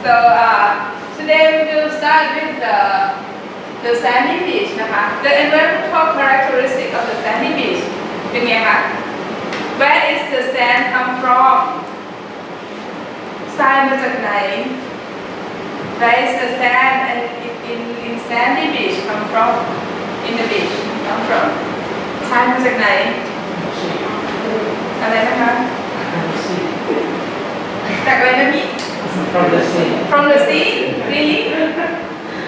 so today we will start with the sandy beach นะคะ the environmental characteristic of the sandy beach เป็นไงคะ where is the sand come from ทรายมาจากไหน where is the sand and in sandy beach come from in the beach come from ทรายมาจากไหนอะไรนะคะจากอะไรนะพี่ From the sea. From the sea? Really?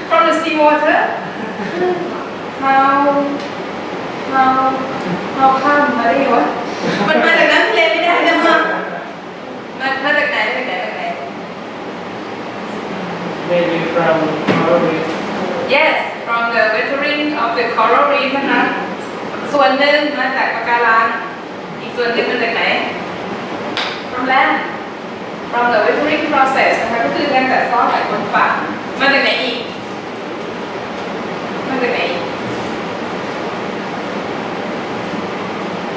From the sea water? How ข้ามมาได้ไงวะมันมาจากน้ำทะเลไม่ได้นะมั้งมาจากไหน Maybe from coral reef. Yes, from the weathering of the coral reef นะคะส่วนหนึ่งมาจากปะการังอีกส่วนหนึ่งมาจากไหน From land from the weathering process นะคะก็คือการกัดเซาะจากบนฝั่งมาจากไหนอีก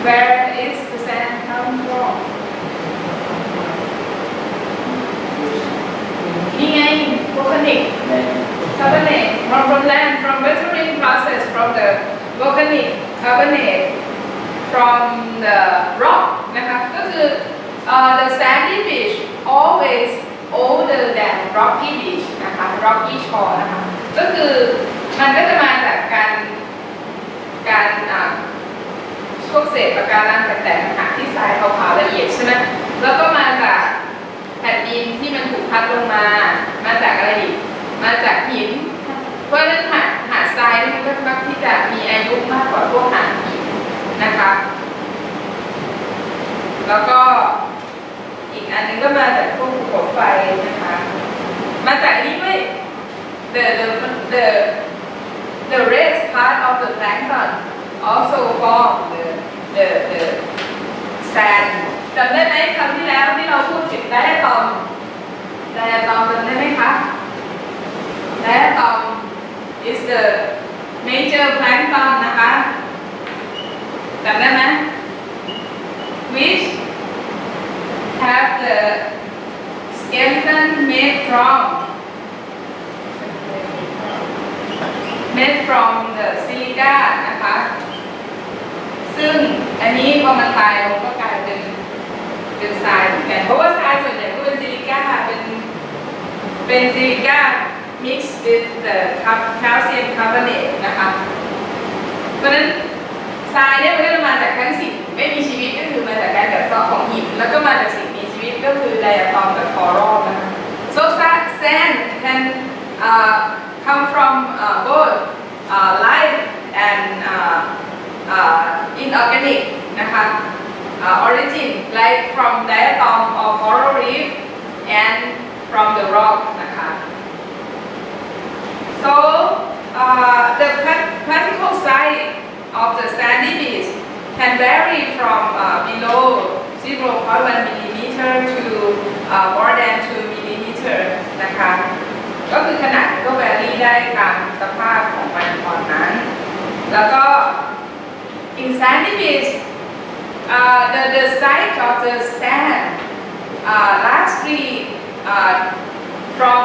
Where is the sand come from นี่ไง volcanic carbonate from land from weathering process from the volcanic carbonate from the rock นะคะก็คือthe sandy beach always older than rocky beach นะคะ rocky shore นะคะก็คือมันก็จะมาจากการพวกเศษปะการังแตกๆนะคะที่ทรายขาวๆละเอียดใช่ไหมแล้วก็มาจากแผ่นดินที่มันถูกพัดลงมาจากอะไรอีกมาจากหินเพราะฉะนั้นหาดทรายนี่มันก็มักที่จะมีอายุมากกว่าพวกหาดหินนะคะแล้วก็อีกอันนึงก็มาจากพวกภูเขาไฟนะคะมาจากนี้ด้วย the red part of the plankton also form the sand จำได้ไหมครั้งที่แล้วที่เราพูดถึงไดอะตอมจำได้ไหมคะ Diatom is the major plankton นะคะจำได้ไหม which have the skeleton made from the silica นะคะซึ่งอันนี้พอมันตายลงก็กลายเป็นทรายเหมือนกันเพราะว่าทรายส่วนใหญ่ก็เป็นซิลิก้าเป็นซิลิก้า mixed with the calcium carbonate นะคะเพราะฉะนั้นทรายเนี่ยมันก็จะมาจากทั้งสิ่งไม่มีชีวิตก็คือมาจากการกัดเซาะของหินแล้วก็มาจากสิ่งมีชีวิตก็คือไดอะตอมกับคอรัลนะคะ so sand can come from both live and inorganic นะคะ origin like from diatom or coral reef and from the rock นะคะ so the particle size of the sandy beach can vary from below 0.1 millimeter to more than 2 millimeter นะคะก็คือขนาดก็แวรี่ได้ตามสภาพของมันตอนนั้นแล้วก็ in sandy beach the size of the sand largely from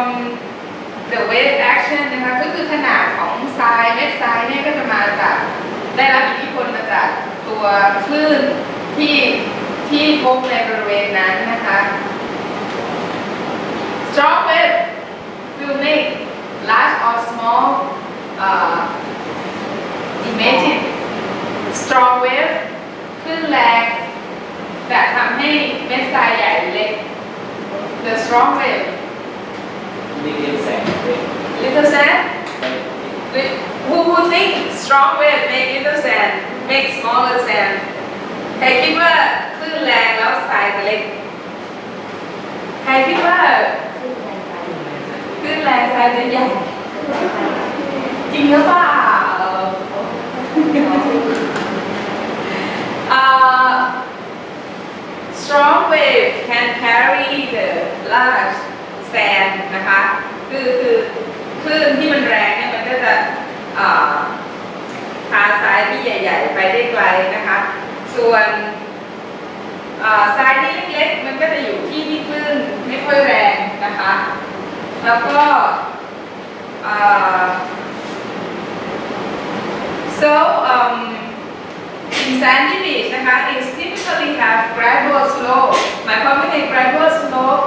the wave action นะคะก็คือขนาดของทรายเม็ดทรายเนี่ยก็จะมาจากได้รับอิทธิพลมาจากตัวคลื่นที่พบในบริเวณนั้นนะคะ strong wave will make large or small imagine strong wave คลื่นแรงจะทำให้เม็ดทรายใหญ่เล็ก the strong wave little sand who think strong wave make little sand make smaller sand ใครคิดว่าคลื่นแรงแล้วทรายจะเล็กใครคิดว่าคลื่นแรงทรายจะใหญ่จริงหรือเปล่าstrong wave can carry the large sand นะคะคือคลื่นที่มันแรงเนี่ยมันก็จะพาทรายที่ใหญ่ๆไปได้ไกลนะคะส่วนทรายที่เล็กๆมันก็จะอยู่ที่คลื่นไม่ค่อยแรงนะคะ แล้วก็ so in sandy beach นะคะ it typically have gradual slope หมายความว่าใน gradual slope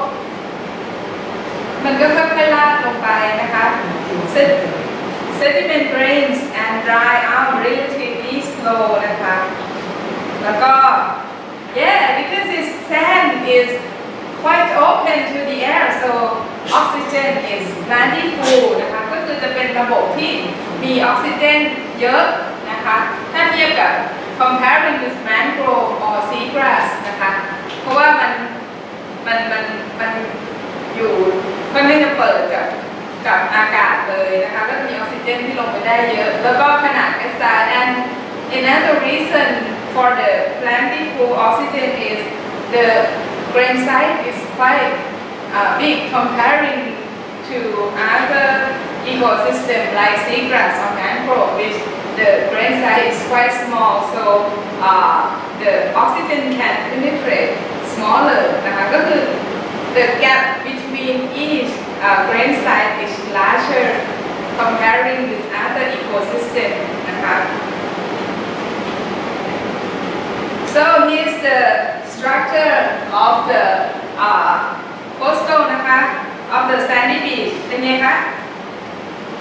มันก็ค่อยๆลาดลงไปนะคะ sediment drains and dry out relatively slow นะคะ แล้วก็ yeah because this sand is quite open to the air so oxygen is plentiful นะคะก็คือจะเป็นระบบที่มีออกซิเจนเยอะนะคะถ้าเทียบกับ comparing with mangrove or seagrass นะคะเพราะว่ามันอยู่ค่อนข้างจะเปิดกับอากาศเลยนะคะก็จะมีออกซิเจนที่ลงไปได้เยอะแล้วก็ขนาด and another reason for the plentiful oxygen is the grain size is quite big comparing to other ecosystem like seagrass or mangrove, which the grain size is quite small, so the oxygen can penetrate smaller. นะคะก็คือ the gap between each grain size is larger comparing with other ecosystem. นะคะ so here's the structure of the coastal นะคะ of the sandy beach เป็นไงคะ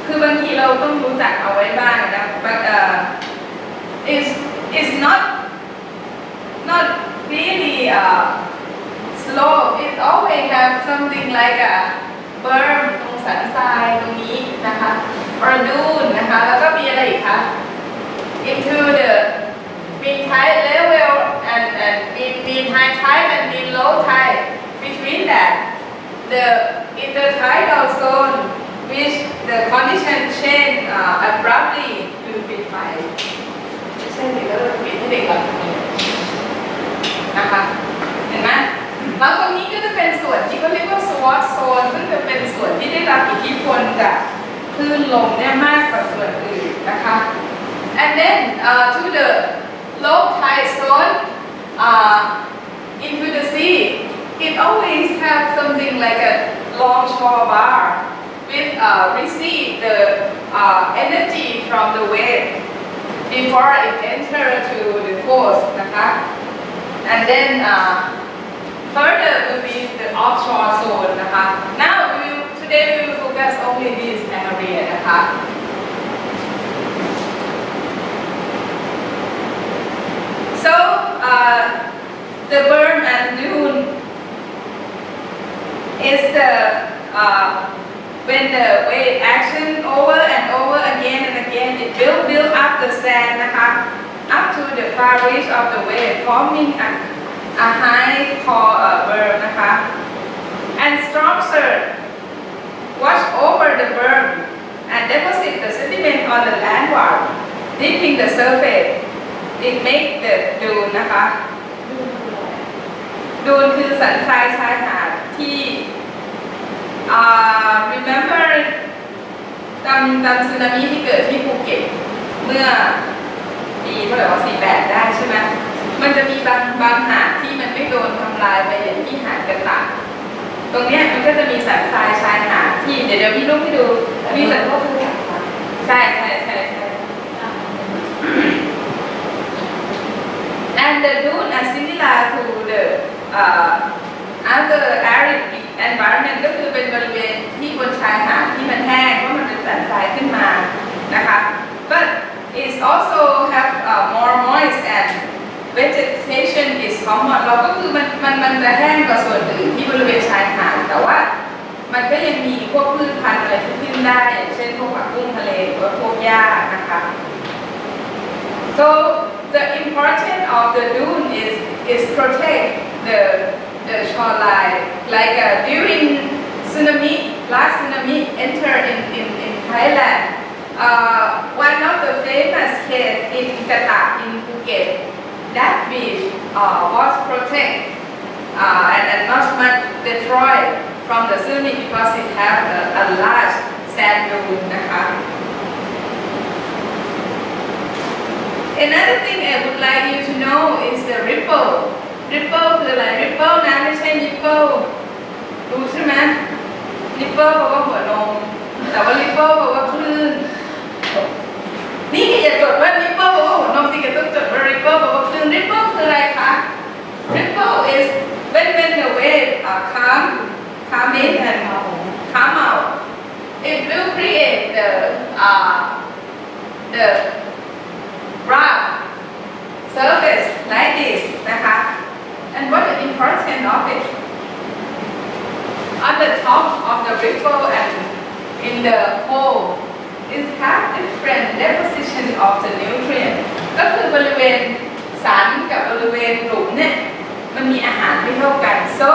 คือบางทีเราต้องรู้จักเอาไว้บ้างนะ but is not really slope it always have something like a berm ตรงสันทรายตรงนี้นะคะ or dune นะคะแล้วก็มีอะไรอีกคะ into the mean tide level and mean high tide and mean low tide between that the intertidal zone which the condition change abruptly to ปิดไฟไม่ใช่สิแล้วปิดให้เด็กเราทำยังไงนะคะเห็นไหมแล้วตรงนี้ก็จะเป็นส่วนที่เขาเรียกว่า SWOT zone ซึ่งจะเป็นส่วนที่ได้รับอิทธิพลจากคลื่นลมเนี่ยมากกว่าส่วนอื่นนะคะ and then to the low tide zone into the sea it always have something like a longshore bar with receive the energy from the wave before it enter to the coast นะคะ and then further will be the offshore zone นะคะ now today we will focus only this area นะคะ so the berm and dune is the when the wave action over and over again and again it will build up the sand นะคะ up to the far reach of the wave forming a high called berm นะคะ and storm surge wash over the berm and deposit the sediment on the landward dipping the surface it make the dune นะคะ dune คือสันทรายชายหาดที่ remember จำสึนามิที่เกิดที่ภูเก็ตเมื่อปีเท่าไหร่ว่า48ได้ใช่ไหมมันจะมีบางหาดที่มันไม่โดนทำลายไปอย่างที่หาดกระต่ายตรงเนี้ยมันก็จะมีสันทรายชายหาดที่เดี๋ยวพี่ลูกให้ดูมีสันก็คือใช่ and the dune are similar to the other arid environment ก็คือเป็นบริเวณที่บนชายหาดที่มันแห้งเพราะมันเป็นสันทรายขึ้นมานะคะ but it also have more moist and vegetation is common เราก็คือมันจะแห้งกว่าส่วนอื่นที่บริเวณชายหาดแต่ว่ามันก็ยังมีพวกพืชพันธุ์อะไรที่ขึ้นได้อย่างเช่นพวกผักบุ้งทะเลหรือว่าพวกหญ้านะคะ so the importance of the dune is protect the shoreline like during tsunami last tsunami enter in Thailand one of the famous case in Kata in Phuket that beach was protected and not much destroyed from the tsunami because it have a large sand dune นะคะ Another thing I would like you to know is the ripple คืออะไร ripple นะไม่ใช่ nipple รู้ใช่ไหม ripple แปลว่าหัวนมแต่ว่า ripple แปลว่าคลื่นนี่แกอย่าจดว่า ripple แปลว่าหัวนมสิแกต้องจดว่า ripple แปลว่าคลื่น ripple คืออะไรคะ ripple is when the wave come in and come out it will create the rough surface like this นะคะ and what the importance of it on the top of the ripple and in the hole is have different deposition of the nutrient ก็คือบริเวณสันกับบริเวณหลุมเนี่ยมันมีอาหารไม่เท่ากัน so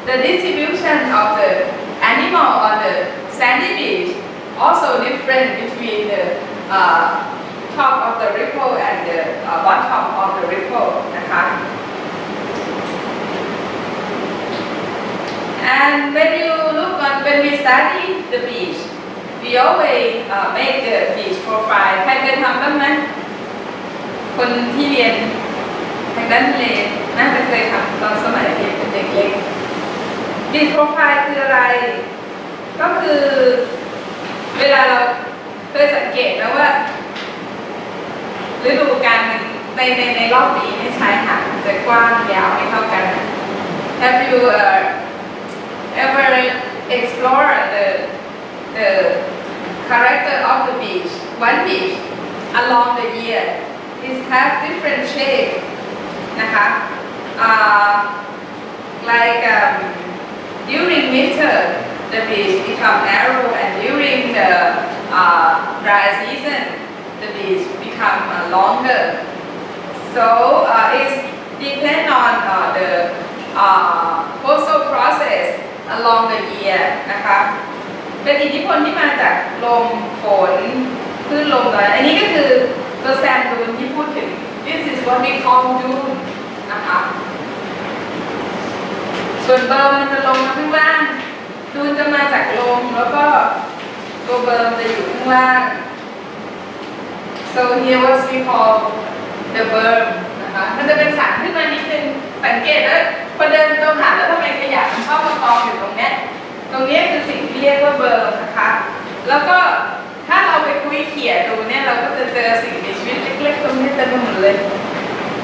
the distribution of the animal on the sandy beach also different between the top of the ripple and the bottom of the ripple นะคะ and when we study the beach we always make the beach profile ใครเคยทำบ้างไหมคนที่เรียนทางด้านทะเลน่าจะเคยทำตอนสมัยเรียนเป็นเด็กเล็ก beach profile คืออะไรก็คือเวลาเราเคยสังเกตนะว่าฤดูกาลในรอบปีในชายหาดจะกว้างยาวไม่เท่ากัน Have you ever explored the character of the beach? One beach along the year it has different shape นะคะ like during winter the beach become narrow and during the dry season the beach become longer so it depend on the coastal process along the year นะคะเป็นอิทธิพลที่มาจากลมฝนคลื่นลมอะไรอันนี้ก็คือตัวแซนดูนที่พูดถึง this is what we call dune นะคะส่วนเบิร์มมันจะลงมาข้างล่างดูนจะมาจากลมแล้วก็ตัวเบิร์มจะอยู่ข้างล่าง so here what we call the berm นะคะมันจะเป็นสันขึ้นมานิดนึงสังเกตแล้วพอเดินตรงหาแล้วทำไมขยะมันชอบมากองอยู่ตรงนี้คือสิ่งที่เรียกว่าเบิร์มนะคะแล้วก็ถ้าเราไปคุยเขี่ยดูเนี่ยเราก็จะเจอสิ่งมีชีวิตเล็กๆตรงนี้เต็มไปหมดเลย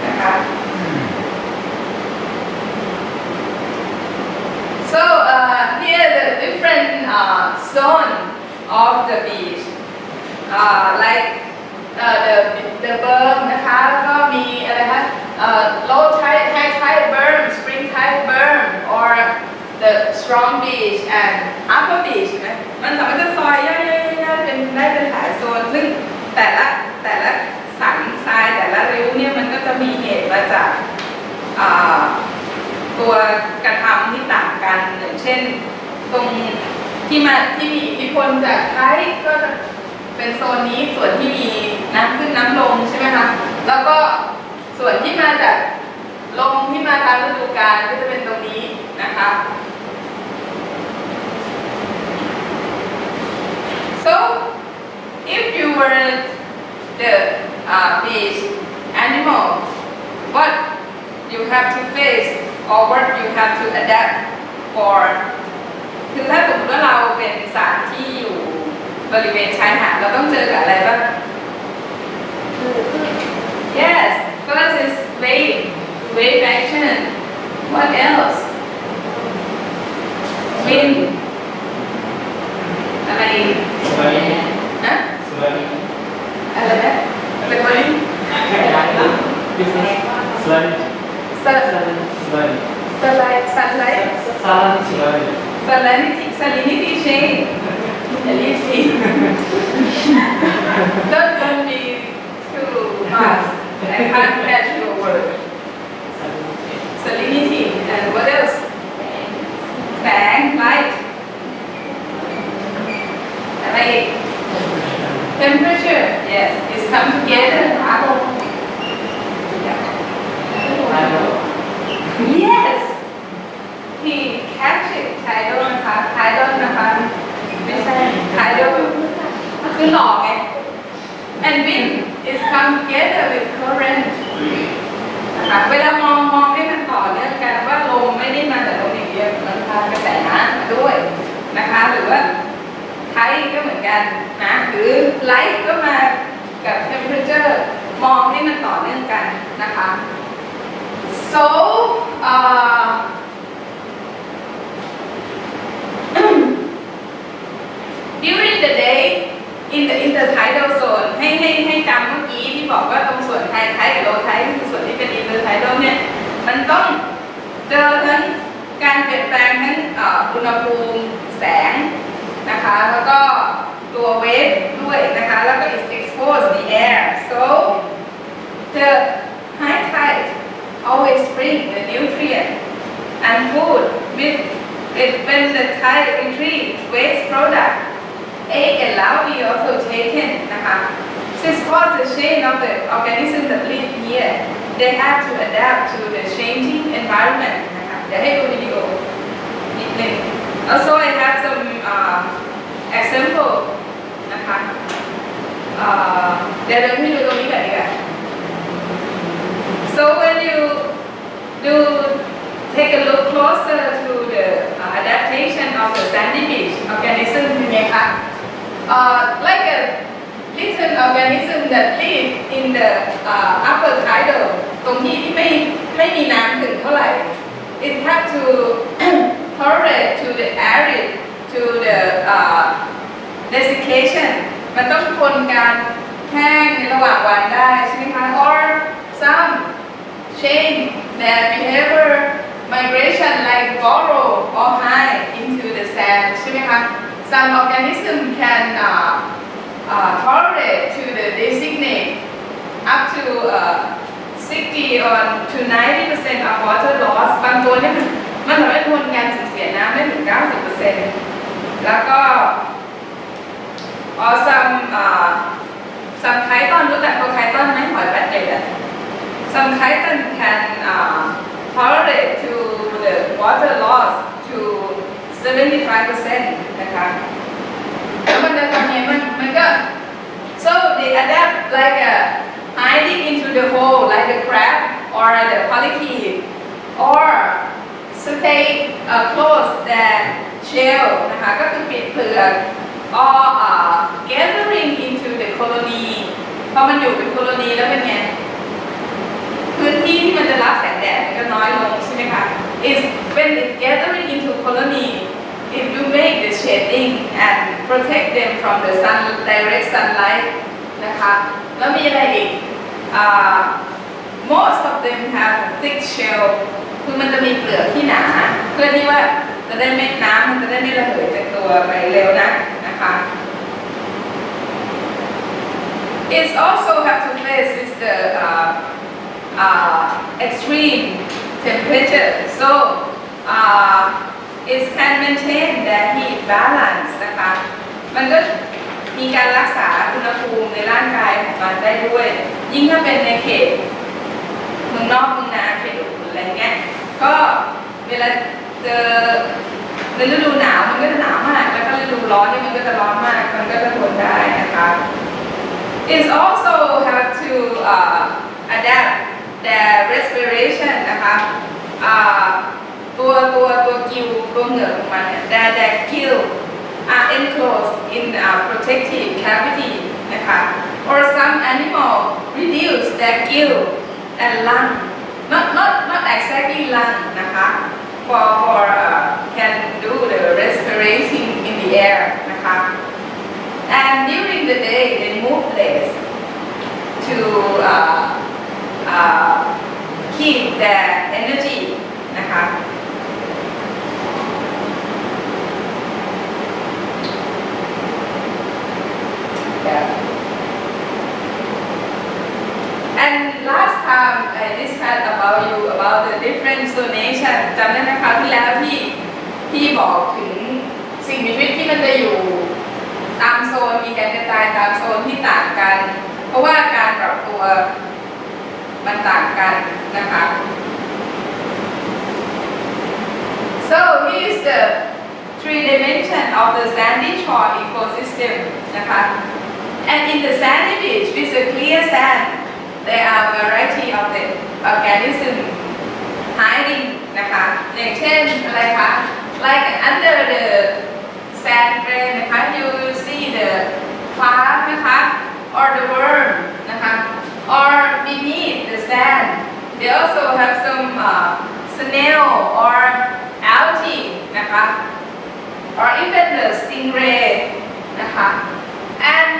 นะคะ so here the different zone of the beach like the berm นะคะแล้วก็มีอะไรคะlow tide high tide berm spring tide berm or the strong beach and upper beach นะมันสามารถจะซอยย่อยๆเป็นได้เป็นหลายโซนซึ่งแต่ละสันทรายแต่ละริ้วเนี่ยมันก็จะมีเหตุมาจากตัวกระทำที่ต่างกันอย่างเช่นตรงที่มีอิทธิพลจากไทยก็จะเป็นโซนนี้ส่วนที่มีน้ำขึ้นน้ำลงใช่ไหมคะแล้วก็ส่วนที่มาจากลมที่มาตามฤดูกาลก็จะเป็นตรงนี้นะคะ so if you were the beach animal what you have to face or what you have to adapt for คือถ้าสมมติว่าเราเป็นสัตว์ที่อยู่บริเวณชายหาดเราต้องเจอกับอะไรบ้าง yes first is wave action what else wind อะไรนะอะไรนะเป็นไหมsalinity change don't be too fast I can't catch your word salinity and what else แสง light อะไร temperature yes it's come together yes he catch it tidal นะคะ tidal นะคะไม่ใช่ tidal คือหลอกไง and wind is come together with current นะคะเวลามองให้มันต่อเนื่องกันว่าลมไม่ได้มาแต่ลมอย่างเดียวมันพากระแสน้ำ ก็เหมือนกันนะหรือไลท์ก็มากับ temperature มองให้มันต่อเนื่องกันนะคะ so during the day in the intertidal zone ให้จำเมื่อกี้ที่บอกว่าตรงส่วนไฮไทกับโลไทคือส่วนที่เป็น intertidal เนี่ยมันต้องเจอทั้งการเปลี่ยนแปลงทั้งอุณหภูมิแสงนะคะแล้วก็ตัวเวฟด้วยนะคะแล้วก็ is expose the air so the high tide always bring the nutrient and food with it when the tide retreat waste product egg and larvae also taken นะคะ since cause the chain of the organism that live here they have to adapt to the changing environment นะคะเดี๋ยวให้ดูวิดีโอนิดนึง also I have some example นะคะเดี๋ยวให้ดูตรงนี้ก่อนดีกว่า so when you do take a look closer to the adaptation of the sandy beach organism เป็นไงคะ like a little organism that live in the upper tidal ตรงที่ไม่มีน้ำถึงเท่าไหร่ it have to tolerate to the arid to the desiccation มันต้องทนการแห้งในระหว่างวันได้ใช่ไหมคะ or some change their behavior migration like burrow or hide into the sand ใช่ไหมคะ some organism can tolerate to the designate up to 60 or to 90% of water loss บางตัวเนี่ยมันทำให้ทนการสูญเสียน้ำได้ถึง 90% แล้วก็ or some chiton รู้จักตัว chiton ไหมหอยแบดเด็ดอะ some chiton can tolerate to the water loss to 75% นะคะแล้วมันจะทำยังไงมันก็ so they adapt like a hiding into the hole like the crab or the polychaete or stay close their shell นะคะก็คือปิดเปลือก or gathering into the colony พอมันอยู่เป็น colony แล้วเป็นไงพื้นที่ที่มันจะรับแสงแดดก็น้อยลงใช่ไหมคะ is when it's gathering into colony it will make the shading and protect them from the sun direct sunlight นะคะแล้วมีอะไรอีกmost of them have a thick shell คือมันจะมีเปลือกที่หนาเพื่อที่ว่าจะได้ไม่น้ำมันจะได้ไม่ระเหยจากตัวไปเร็วนะนะคะ It's also have to face with the extreme temperature so it can maintain the heat balance นะคะมันก็มีการรักษาอุณหภูมิในร่างกายของมันได้ด้วยยิ่งถ้าเป็นในเขตเมืองนอกเมืองนาเขตอุ่นอะไรเงี้ยก็เวลาเจอในฤดูหนาวมันก็จะหนาวมากแล้วก็ฤดูร้อนนี่มันก็จะร้อนมากมันก็จะทนได้นะคะ It also have to adapt their respiration นะคะตัวกิวตัวเหงือกของมันเนี่ย their gill are enclosed in protective cavity นะคะ or some animal reduce their gill and lung not exactly lung นะคะ for can do the respiration in the air นะคะ and during the day they move less to keep their energy นะคะ and last time I discussed about the different zonation จำได้ไหมคะที่แล้วที่บอกถึงสิ่งมีชีวิตที่มันจะอยู่ตามโซนมีการกระจายตามโซนที่ต่างกันเพราะว่าการปรับตัวมันต่างกันนะคะ so here is the 3 dimension of the sandy shore ecosystem นะคะ and in the sandy beach with a clear sand there are variety of the organism hiding นะคะอย่างเช่นอะไรคะ like under the sand grain นะคะ you will see the crab นะคะ or the worm นะคะ or beneath the sand they also have some snail or algae นะคะ or even the stingray นะคะ and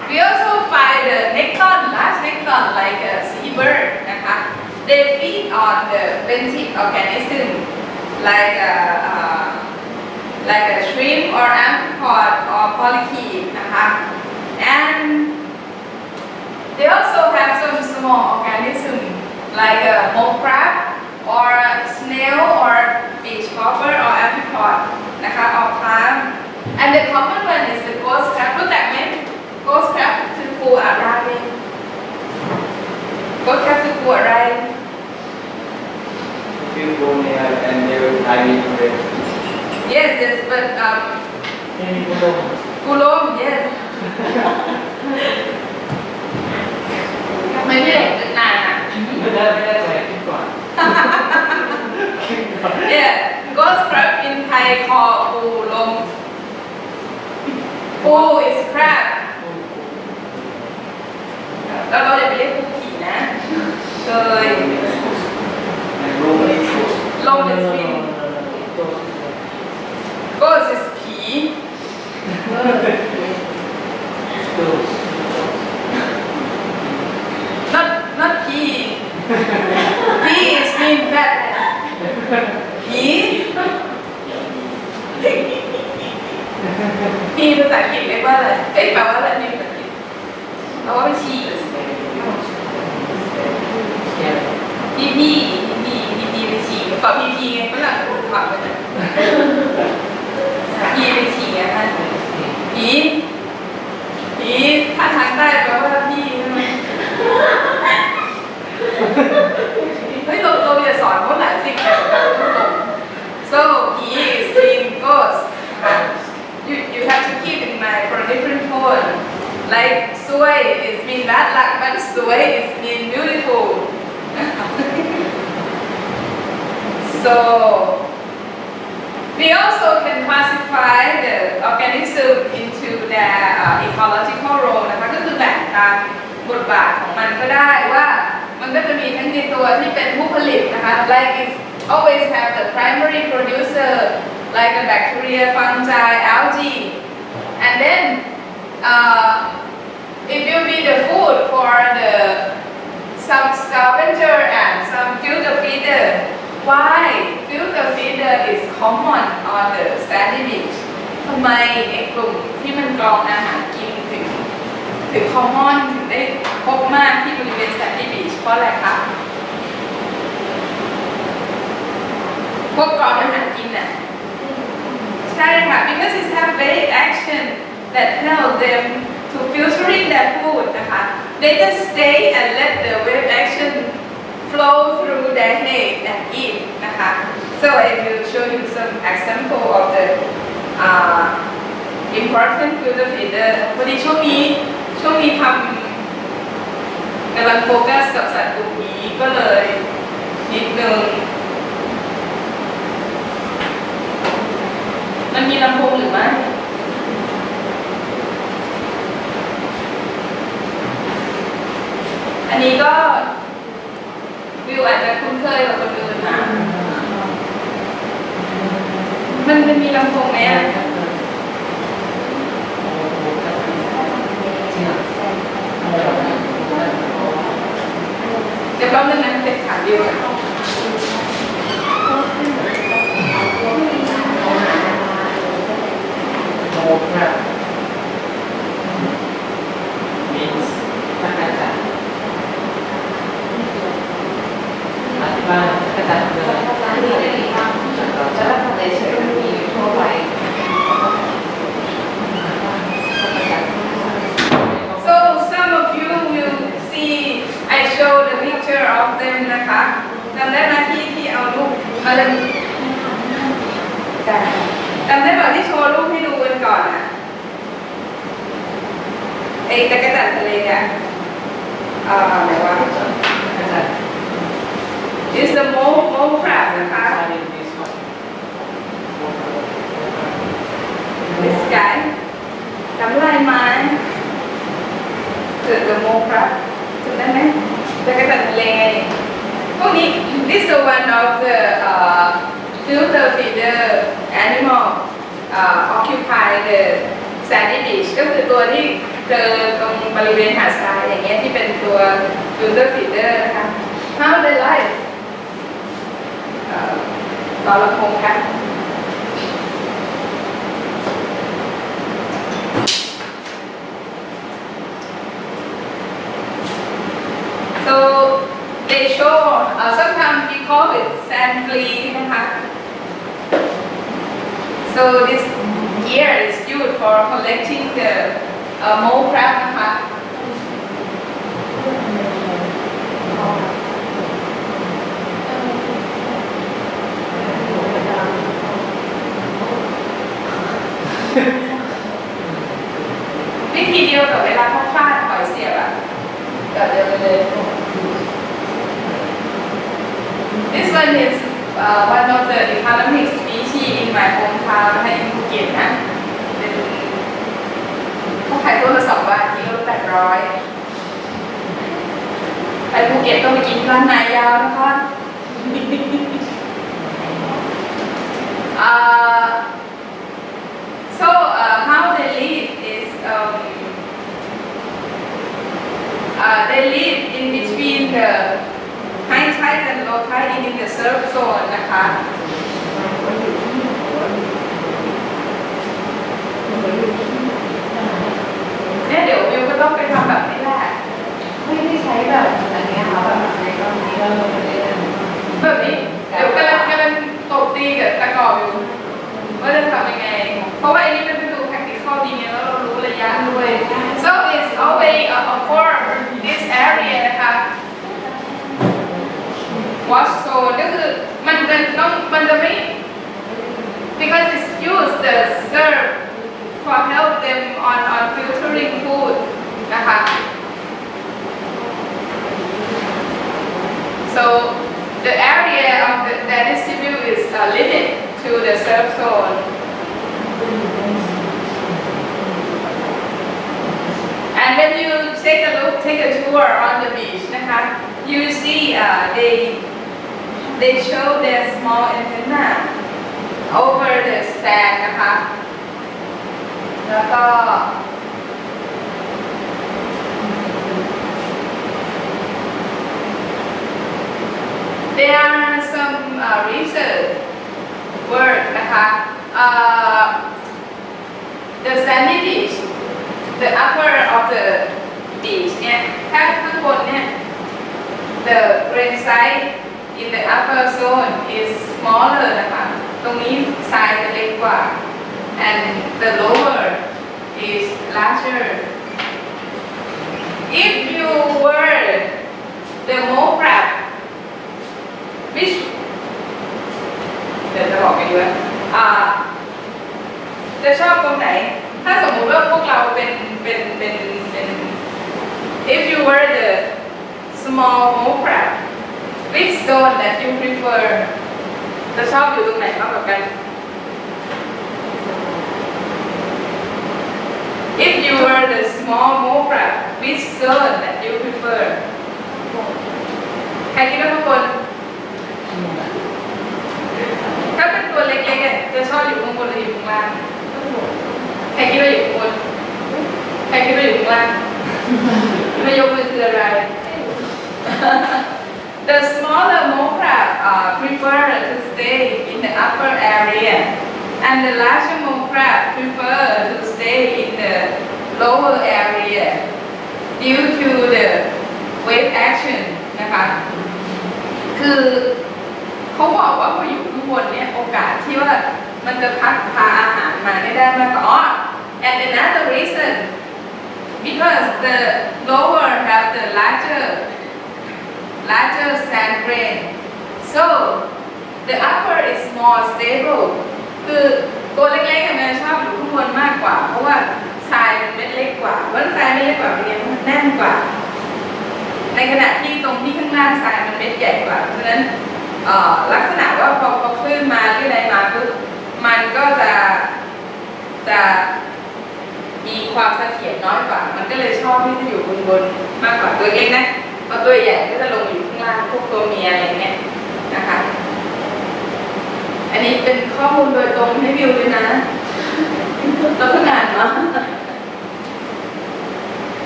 we also find the nekton large nekton like a seabird นะคะ they feed on the benthic organism like a shrimp or amphipod or polychaete นะคะ and they also have some small organism like a mole crab or snail or beach hopper or amphipod นะคะ or clam and the common one is the ghost crab รู้จักไหม ghost crab คือปูอะไร ghost crab คือปูอะไร You go near and they will dive into it. yes but Any below? ปูลม yes ไม่ได้เด็กนานอ่ะ ไม่ได้ใจคิดก่อน yeah ghost crab in Thai called ปูลม ปู is crab แล้วเราอย่าไปเรียกปูผีนะเชย And Roman is so. ลม is wind ghost is ผี not ผี ผี is mean fat ผีผีภาษาอังกฤษเรียกว่าอะไรแปลว่าอะไรในภาษาอังกฤษแปลว่าเป็นฉี่พีเป็นฉี่ขอพีไงฝรั่งก็ฟังไปเลยพีเป็นฉี่ไงท่านผีถ้าทางใต้แปลว่าพี่ใช่ไหมเฮ้ยเราจะสอนเขาหลายสิ่งเลย so ผี is mean ghost you have to keep in mind for a different tone like สวย is mean bad luck but สวย is mean beautiful so we also can classify the organism into their ecological role นะคะก็คือแบ่งตามบทบาทของมันก็ได้ว่ามันก็จะมีทั้งในตัวที่เป็นผู้ผลิตนะคะ like it always have the primary producer like the bacteria, fungi, algae and then it will be the food for the some scavenger and some filter feeder why filter feeder is common on the sandy beach ทำไมไอ้กลุ่มที่มันกรองอาหารกินถึง common ถึงได้พบมากที่บริเวณ sandy beach เพราะอะไรคะพวกกรองอาหารกินน่ะใช่ค่ะ because it have very action that help them to filtering their food นะคะ they just stay and let the wave action flow through their head and eat นะคะ so I will show you some example of the important filter feeder พอดีช่วงนี้ทำกำลังโฟกัสกับสัตว์กลุ่มนี้ก็เลยนิดนึงมันมีลำโพงหรือไม่อันนี้ก็วิวอาจจะคุ้นเคยกับคนอื่นนะมันมีลำโพงไหมอ่ะเดี๋ยวแป๊บนึงนะเด็กถามวิวMeans จักรจันทร์อธิบายจักรจันทร์เลย จะรับทำในเชิงมีทั่วไป so some of you will see I show the picture of them นะคะจำได้ไหมที่เอารูปมาเลยจำได้แบบที่โชว์รูปให้ดูกันก่อนอ่ะไอ้จักรจันทร์ทะเลอ่ะไหนวะ is the mole crab นะคะ mole crab จำได้ไหมจักรจั่นทะเลพวกนี้ this is one of the filter feeder animal occupy the sandy beach ก็คือตัวที่เจอตรงบริเวณหาดทรายอย่างเงี้ยที่เป็นตัว filter feeder นะคะ how they live ต่อละคงค่ะ so they show sometimes we call it sand flea นะคะ so this gear is used for collecting the mole crab นะคะวิธีเดียวกับเวลาเขาคลาดหอยเสียบอะแบบเดียวกันเลย This one is one of the economic species in my hometown ในภูเก็ตนะเป็นเขาขายตัวละ2 บาทกิโลละ800ไปภูเก็ตต้องไปกินร้านนายยาวนะคะ so how they live is they live in between the high tide and low tide in the surf zone นะคะเนี่ยเดี๋ยววิวก็ต้องไปทำแบบนี้แหละไม่ได้ใช้แบบอันนี้ค่ะแบบในตอนนี้เราไม่ได้แบบนี้เดี๋ยวกำลังตบตีกับตะกอบอยู่ว่าจะทำยังไงเพราะว่าอันนี้มันเป็นดู practical ดีไงแล้วเรารู้ระยะด้วย so it's always of course this area นะคะ watch zone ก็คือมันจะไม่ because it's used the serve for help them on filtering food นะคะ so the area of that distribute is limited to the surf zone and when you take a tour on the beach นะคะ you see they show their small antenna over the sand นะคะแล้วก็ there are some research work นะคะ the sandy beach the upper of the beach เนี่ยถ้าข้างบนเนี่ย the grain size in the upper zone is smaller นะคะตรงนี้ทรายจะเล็กกว่า and the lower is larger if you were the mole crab which เดี๋ยวจะบอกกันด้วยจะชอบตรงไหนถ้าสมมุติว่าพวกเราเป็น if you were the small mole crab which zone that you prefer จะชอบอยู่ตรงไหนมากกว่ากัน if you were the small mole crab which zone that you prefer ใครคิดว่าทุกคนถ้าเป็นตัวเล็กๆจะชอบอยู่ข้างบนหรืออยู่ข้างล่างใครคิดว่าอยู่ข้างบนใครคิดว่าอยู่ข้างล่างไม่ยกมือคืออะไร The smaller mole crab prefer to stay in the upper area and the larger mole crab prefer to stay in the lower area due to the wave action นะคะคือเขาบอกว่าพออยู่ข้างบนเนี่ยโอกาสที่ว่ามันจะพัดพาอาหารมาได้มากกว่าand another reason because the lower have the larger sand grain so the upper is more stable คือตัวเล็กๆมันชอบอยู่ข้างบนมากกว่าเพราะว่าทรายมันเม็ดเล็กกว่าวันทรายไม่เล็กกว่าเป็นยังแน่นกว่าในขณะที่ตรงที่ข้างล่างทรายมันเม็ดใหญ่กว่าเพราะฉะนั้นลักษณะว่าพอคลื่นมาหรืออะไรมาปุ๊บมันก็จะ มีความเสถียรน้อยกว่ามันก็เลยชอบที่จะอยู่บนมากกว่าตัวเล็กนะเพราะตัวใหญ่ก็จะลงอยู่ข้างล่างพวกตัวเมียอะไรเงี้ยนะคะอันนี้เป็นข้อมูลโดยตรงให้วิวเลยนะเราเพิ่งอ่านมา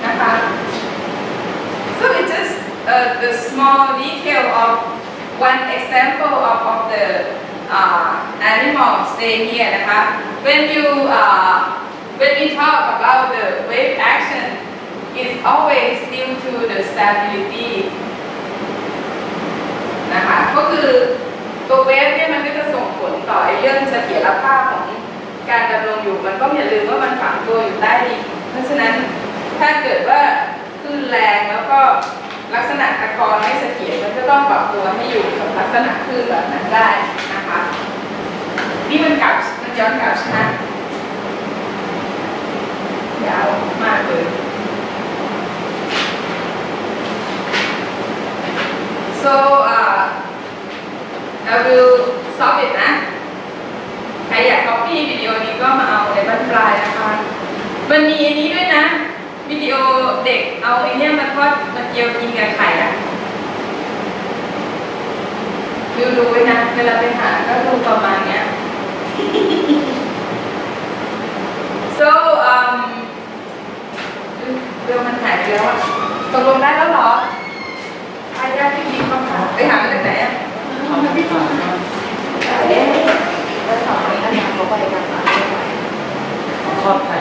นะคะ so it's just the small detail of one example of the animal stay here นะคะ when we talk about the wave action it's always due to the stability นะคะก็คือตัวเวฟเนี่ยมันก็จะส่งผลต่อเรื่องเสถียรภาพของการดำรงอยู่มันก็อย่าลืมว่ามันฝังตัวอยู่ใต้ดินเพราะฉะนั้นถ้าเกิดว่าคลื่นแรงแล้วก็ลักษณะตะกอนไม่เสถียรมันก็ต้องปรับตัวให้อยู่กับลักษณะคลื่นแบบนั้นได้นะคะนี่มันย้อนกลับใช่ไหมยาวมากเลย so I will stop it นะใครอยาก copy วิดีโอนี้ก็มาเอาในบรรปลายนะคะมันมีอันนี้ด้วยนะวิดีโอเด็กเอาไอ้เนี่ยมาทอดมาเจียวกินกับไข่อะดูไว้นะเวลาไปหาก็ดูประมาณเนี้ย so เรื่องมันหายไปแล้วอะตกลงได้แล้วเหรอใครได้ที่มีคำถามไปหามาจากไหนอะเอาไม่ผ่านก็ แล้วสองนี้อาจารย์เขาไปกันมาไม่ไหว ชอบไข่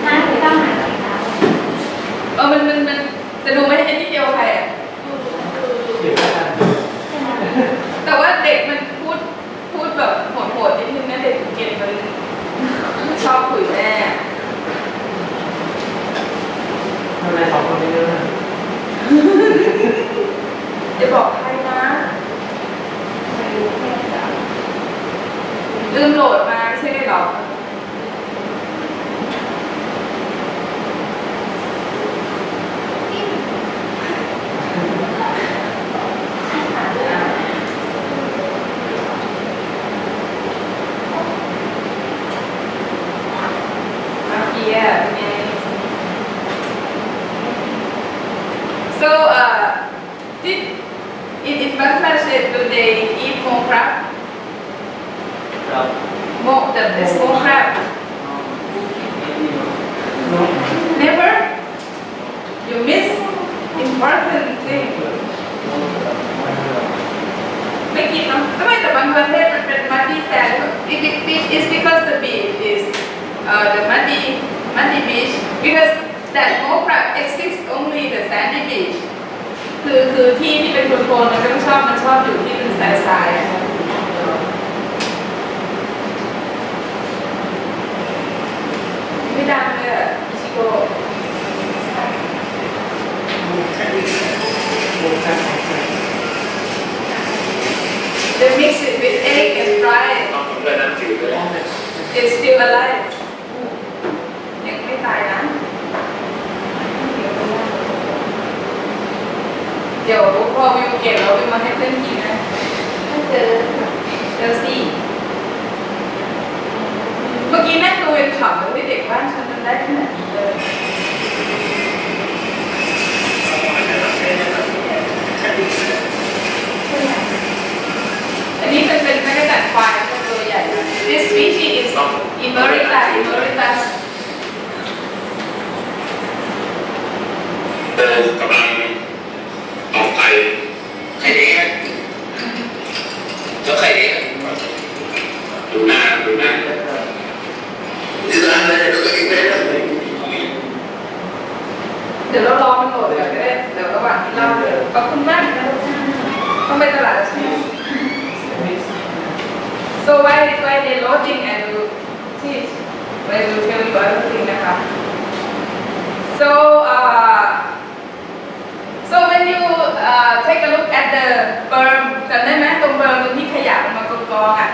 น่าจะต้องหาอะไรนะ มันจะดูไม่ได้เป็นที่เดียวใครอะ เดี๋ยวกัน แต่ว่าเด็กมันพูดแบบโหดๆนิดนึงนะเด็กเก่งมันชอบคุยแม่ ทำไมสองคนนี้เยอะนะ จะบอกใครนะ ไม่รู้แค่จะ ลืมโหลดมาไม่ใช่หรอSo, in Bangladesh, do they eat more crab? ครับ More, the small crab? Never? You miss important thing. ไม่กินเนาะทำไมแต่บางประเทศมันเป็น muddy sand it's because the beach is the muddy beach because that small crab exists only the sandy beach คือที่ที่เป็นโคลนๆมันชอบอยู่ที่เป็นทรายๆไม่ดังเลยอะอิชิโกะ They mix it with egg and fry it. It's still alive. ยังไม่ตายนะเดี๋ยวพอวิวเก็บแล้ววิวมาให้เพื่อนกินนะถ้าเจอสิเมื่อกี้นั่งดูยังขำเลยเด็กบ้านฉันทำได้ขนาดนี้เลยอันนี้เป็นแม่กระต่ายควายตัวใหญ่ This species is Emeritus กำลังออกไข่แดงแล้วไข่แดงดูหน้านี่ร้านอะไรเราก็กินได้แล้ว เดี๋ยวเรารอมันโหลดกันก็ได้เดี๋ยวระหว่างที่เล่าเลยขอบคุณมากนะต้องไปตลาดใช่ไหม So why they loading and you teach when you tell you everything นะคะ So when you take a look at the berm จำได้ไหมตรงเบิร์มตรงที่ขยะมันมากองๆอ่ะ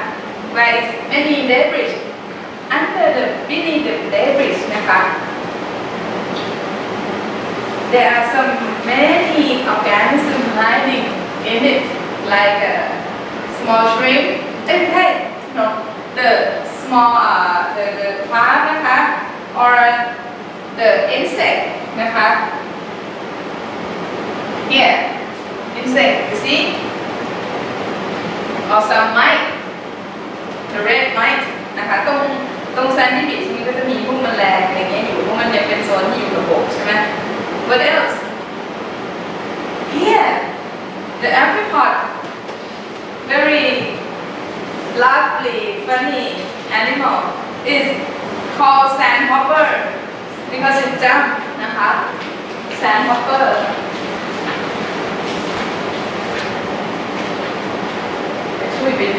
where is many debris beneath the debris นะคะ There are some many organisms hiding in it like small shrimp no the small the crab นะคะ or the insect นะคะ here insect you see or some mite the red mite นะคะตรง sandy beach มันก็จะมีพวกแมลงอะไรเงี้ยอยู่เพราะมันยังเป็นโซนที่อยู่กับบกใช่ไหม what else here the apricot very lovely funny animal is called sandhopper because it jump นะคะ sandhopperช่วยเป็น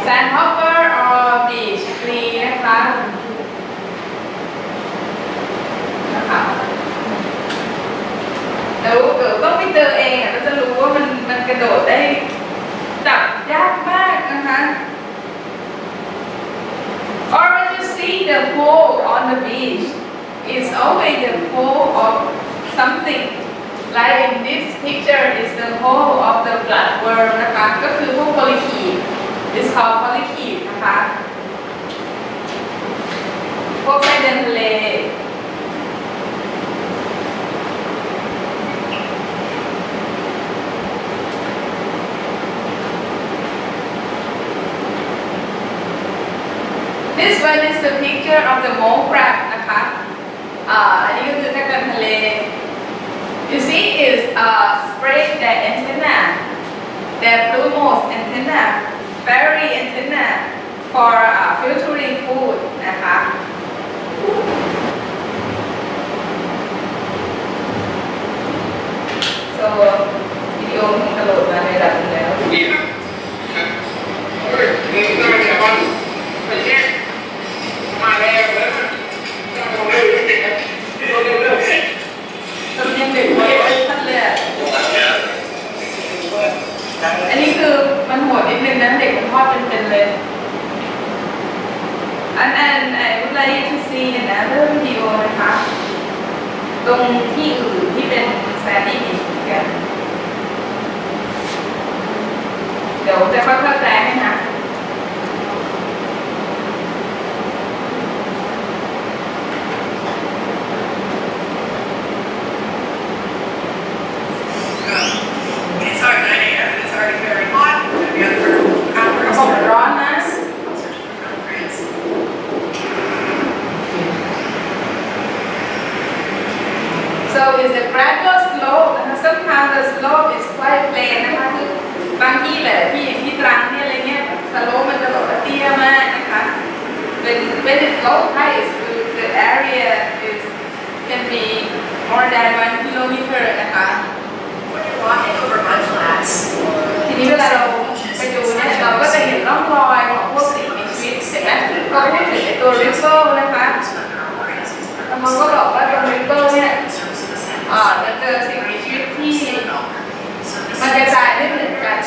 sandhopper or beach flea นะคะแล้วเกิดต้องไปเจอเองก็จะรู้ว่ามันกระโดดได้จับยากมากนะคะ or when you see the pole on the beach it's always the pole of something like in this picture is the pole of the bloodworm นะคะก็คือพวก polychaete is called polychaete นะคะพวกไส้เดือนทะเลThis one is the picture of the mole crab นะคะอันนี้ก็คือไส้เดือนทะเล You see is spread their antenna, their plumose antenna, very antenna for filtering food นะคะ So วิดีโอมันกระโดดมาในระดับนึงแล้วนี่ครับเฮ้ยมึงจะมาแข่งบอลไปแย่งมาแล้วแล้วต้องเร็วนิดนึงครับเร็วตำเนียงเด็กเลยทันเลยอันนี้คือมันโหดนิดนึงนะเด็กมันทอดเป็นเลยand I would like to see another video นะคะตรงที่อื่นที่เป็นแซนดี้บีชกันเดี๋ยวจะค่อยๆแปลให้นะSo it's a gradual slope นะคะ sometimes the slope is quite plain นะคะคือบางที่แหละที่อย่างที่ตรังเนี่ยอะไรเงี้ยสโลปมันจะแบบเตี้ยมากนะคะ when it's low tide the area is can be more than 1 kilometer นะคะ walking over mud flats ทีนี้เวลาเราไปดูเนี่ยเราก็จะเห็นร่องรอยของพวกสิ่งมีชีวิตเห็นไหมก็พูดถึงไอ้ตัวริปเปิลนะคะแล้วมันก็บอกว่าตัวริปเปิลเนี่ยจะเจอสิ่งมีชีวิตที่มันจะตายไม่เหมือนกันอ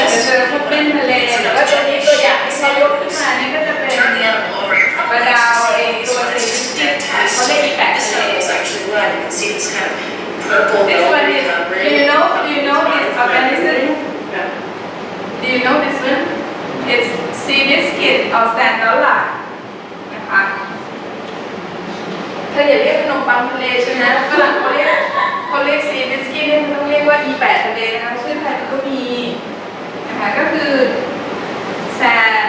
าจจะเจอพวกเป็นทะเลแล้วก็ตัวนี้ตัวอย่างที่เขายกขึ้นมาเนี่ยก็จะเป็นปลาดาวเองตัวสีที่เขาเรียกอีแปะทะเล This one is do you know this organism do you know this one it's sea biscuit or sandalla นะคะถ้าอย่าเรียกขนมปังทะเลใช่ไหมฝรั่งเขาเรียกซีบิสกิตเนี่ยต้องเรียกว่าอีแปะทะเลนะคะชื่อไทยมันก็มีนะคะก็คือแซน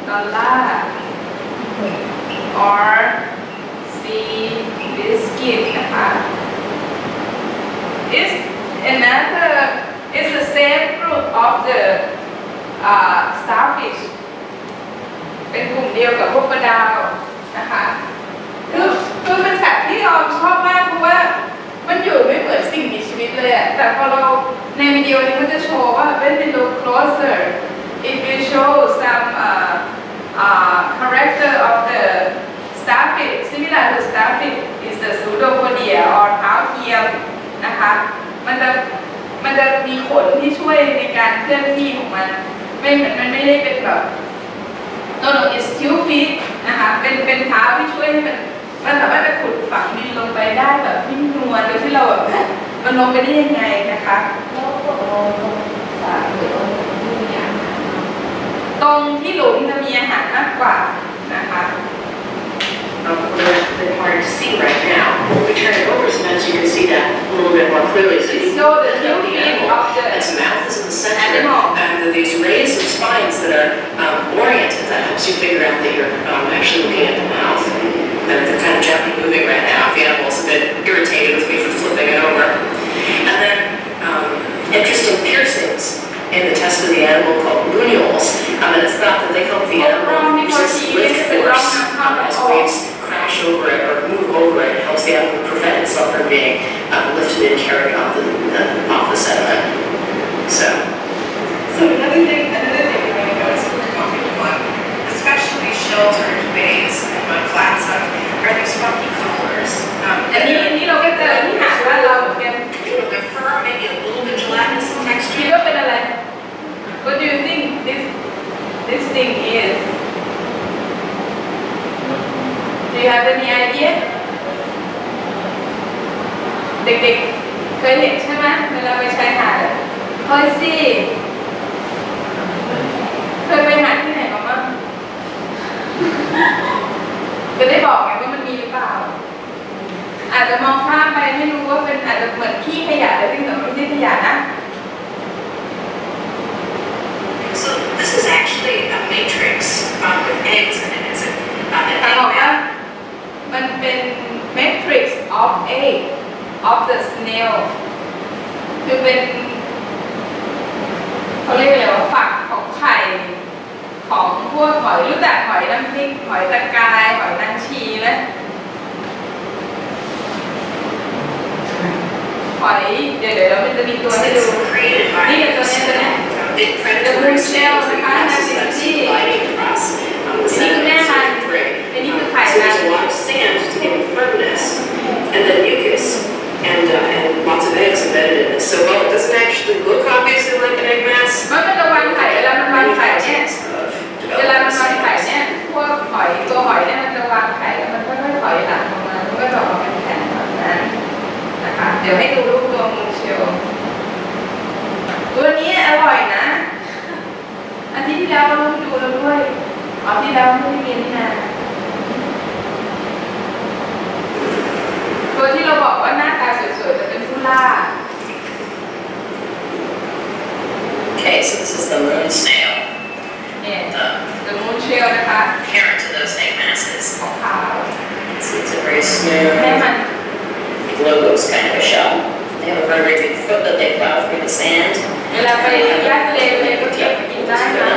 ดอลลาร์ or sea biscuit นะคะ is the same group of the starfish เป็นกลุ่มเดียวกับพวกปลาดาวนะคะคือเป็นสัตว์ที่เราชอบมากเพราะว่ามันอยู่ไม่เหมือนสิ่งมีชีวิตเลยอะแต่พอเราในวิดีโอนี้มันจะโชว์ว่า when we look closer it will show some character of the starfish similar to starfish is the pseudopodia or เท้าเทียมนะคะมันจะมีขนที่ช่วยในการเคลื่อนที่ของมันมันไม่ได้เป็นแบบno it's 2 feet นะคะเป็นเท้าที่ช่วยให้มันสามารถจะขุดฝังดินลงไปได้แบบนิ่มนวลโดยที่เราแบบมันลงไปได้ยังไงนะคะแล้วก็สารหรือที่มีอาหาร ตรงที่หลุมจะมีอาหารมากกว่านะคะ They're hard to see right now. When we turn it over sometimes you can see that a little bit more clearly. So you show the look at the animal, its mouth is in the center, and these rays of spines that are oriented, that helps you figure out that you're actually looking at the mouth. And they're kind of gently moving right now. The animal's a bit irritated with me for flipping it over. And then interesting piercings in the test of the animal called lunules. And it's thought that they help the animal resist lift force as waves crash over it or move over it. It helps the animal prevent itself from being lifted and carried off the sediment. So another thing you may notice when you're walking on, especially sheltered bays and mud flats, are these funky colors. อันนี้เราก็เจอที่หาดบ้านเราเหมือนกัน The fur maybe a little bit gelatinous in คิด texture. ว่าเป็นอะไร What do you think this thing is? Do you have any idea? เด็กๆเคยเห็นใช่ไหมเวลาไปชายหาดเคยสิเคยไปหาที่ไหนมาบ้างจะได้บอกไงว่ามันมีหรือเปล่าอาจจะมองข้ามไปไม่รู้ว่าเป็นอาจจะเหมือนขี้ขยะแต่จริงๆไม่ใช่ขยะนะ So this is actually a matrix with eggs in it. It's an แต่บอก egg ว่า map. มันเป็น matrix of egg of the snail คือเป็นเขาเรียกอะไรว่าฝักของไข่ของพวกหอยรู้จักหอยน้ำพริกหอยตะกายหอยนางชีไหมหอยเดี๋ยวมันจะมีตัวให้ดู It's created by นี่ตัวนี้ big predatory snails and grasses that keep gliding across the sediment to prey. So there's a lot of sand to give it firmness, and then mucus, and lots of eggs embedded in it. So while it doesn't actually look obviously like an egg mass, มันจะวางไข่เวลามันวางไข่เนี่ย of เวลามัน development วางไข่ science. เนี่ยพวกหอยตัวหอยเนี่ยมันจะวางไข่แล้วมันก็ค่อยๆถอยหลังออกมามันก็จะออกมาเป็นแผ่นแบบนั้นนะคะเดี๋ยวให้ดูรูปตัวงูเชียวตัวนี้อร่อยนะอาทิตย์ที่แล้วเราดูแล้วด้วยอาทิตย์ที่แล้วไม่ได้เรียนนี่นะตัวที่เราบอกว่าหน้าตาสวยๆจะเป็นผู้ล่า Okay, so this is the moon snail, เนี่ยตัวงูเชียวนะคะ parent to those egg masses. ของขาว So it's a very ให้มัน smooth, logo's kind of a shell. They have a very, very big foot that they plow through the sand. เวลาไปย่างทะเลก็เก็บมากินได้นะ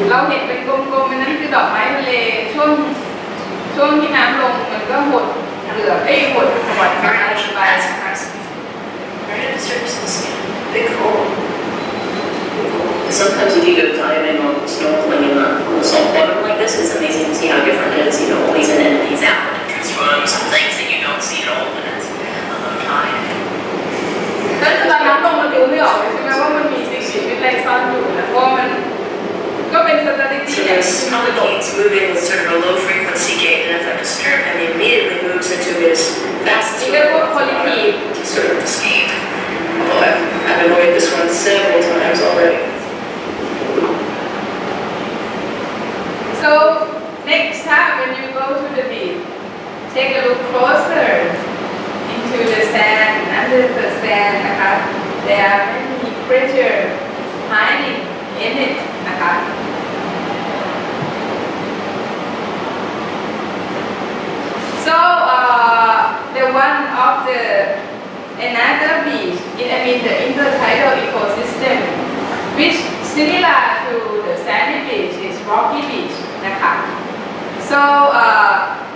เราเห็นเป็นกลมๆนั่นคือดอกไม้ทะเลช่วงที่น้ำลงมันก็หดเหลือหดหวาน Very มา much ไป that's impressive. Right at the surface of the skin. Big hole. Sometimes if you go diving or snorkeling on the salt bottom like this, it's amazing to see how different it is. You know, all these in and these out. Entrance rooms and things that you don't see at all when it's a low tide. แล้วตอนน้ำลงมันดูไม่ออกเลยใช่ไหมว่ามันมีสิ่งมีชีวิตอะไรซ่อนอยู่นะเพราะมันก็เป็นสถิติ So อย่าง there's ที่มันตก polychaetes moving with sort of a low frequency gait, and if they're disturbed, and it immediately moves into its fastest นี่เรียกว่า qualitative to sort of escape. Although I've avoided this one several times already. So next time when you go to the beach, take a look closer into the sand, under the sand นะคะ There are many creatures hiding in it นะคะ So the one of the another beach, I mean the intertidal ecosystem, which similar to the sandy beach is rocky beach นะคะ So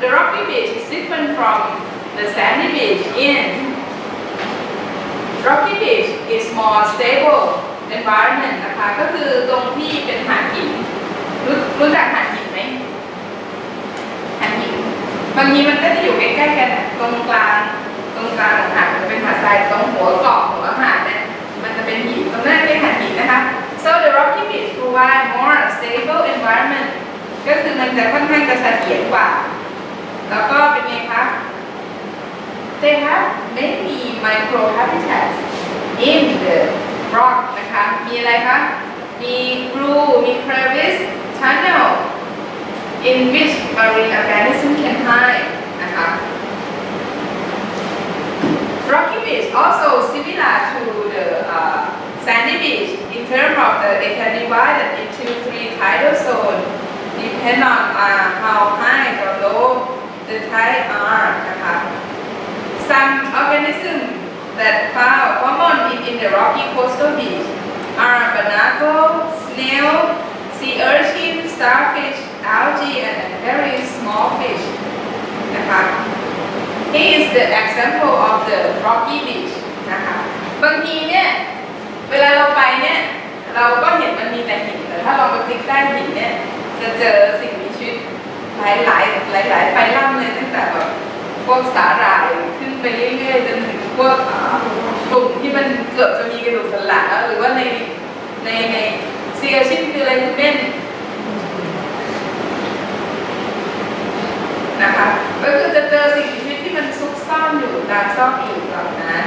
the rocky beach is different from the sandy beach in rocky beach is more stable environment นะคะก็คือตรงที่เป็นหาดหินรู้จักหาดหินไหมหาดหินบางทีมันก็จะอยู่ใกล้ๆกันนะตรงกลางของหาดจะเป็นหาดทรายตรงหัวเกาะหัวหาดเนี่ยมันจะเป็นหินตรงนั้นเรียกหาดหินนะคะ So the rocky beach provide more stable environment ก็คือมัน จะค่อนข้างจะเสถียรกว่าแล้วก็เป็นไงคะ They have many micro habitats in the rock นะคะมีอะไรคะมี groove มี crevice tunnel in which marine organism can hide นะคะ Rocky beach also similar to the sandy beach in terms of they can divide it into 3 tidal zones depend on how high or low the tide are นะคะ Some organisms that found common in the rocky coastal beach are barnacle, snail, sea urchin, starfish, algae, and very small fish นะคะ Here is the example of the rocky beach นะคะบางทีเนี่ยเวลาเราไปเนี่ยเราก็เห็นมันมีแต่หินแต่ถ้าเราไปคลิกใต้หินเนี่ยจะเจอสิ่งมีชีวิตหลายไฟล่ำเลยตั้งแต่แบบพวกสาหร่ายขึ้นไปเรื่อยๆจนถึงพวกกลุ่มที่มันเกือบจะมีกระดูกสันหลังหรือว่าในซีเอชินคืออะไรคือเม่นนะคะก็คือจะเจอสิ่งมีชีวิตที่มันซุกซ่อนอยู่ตามซอกหินเหล่านั้น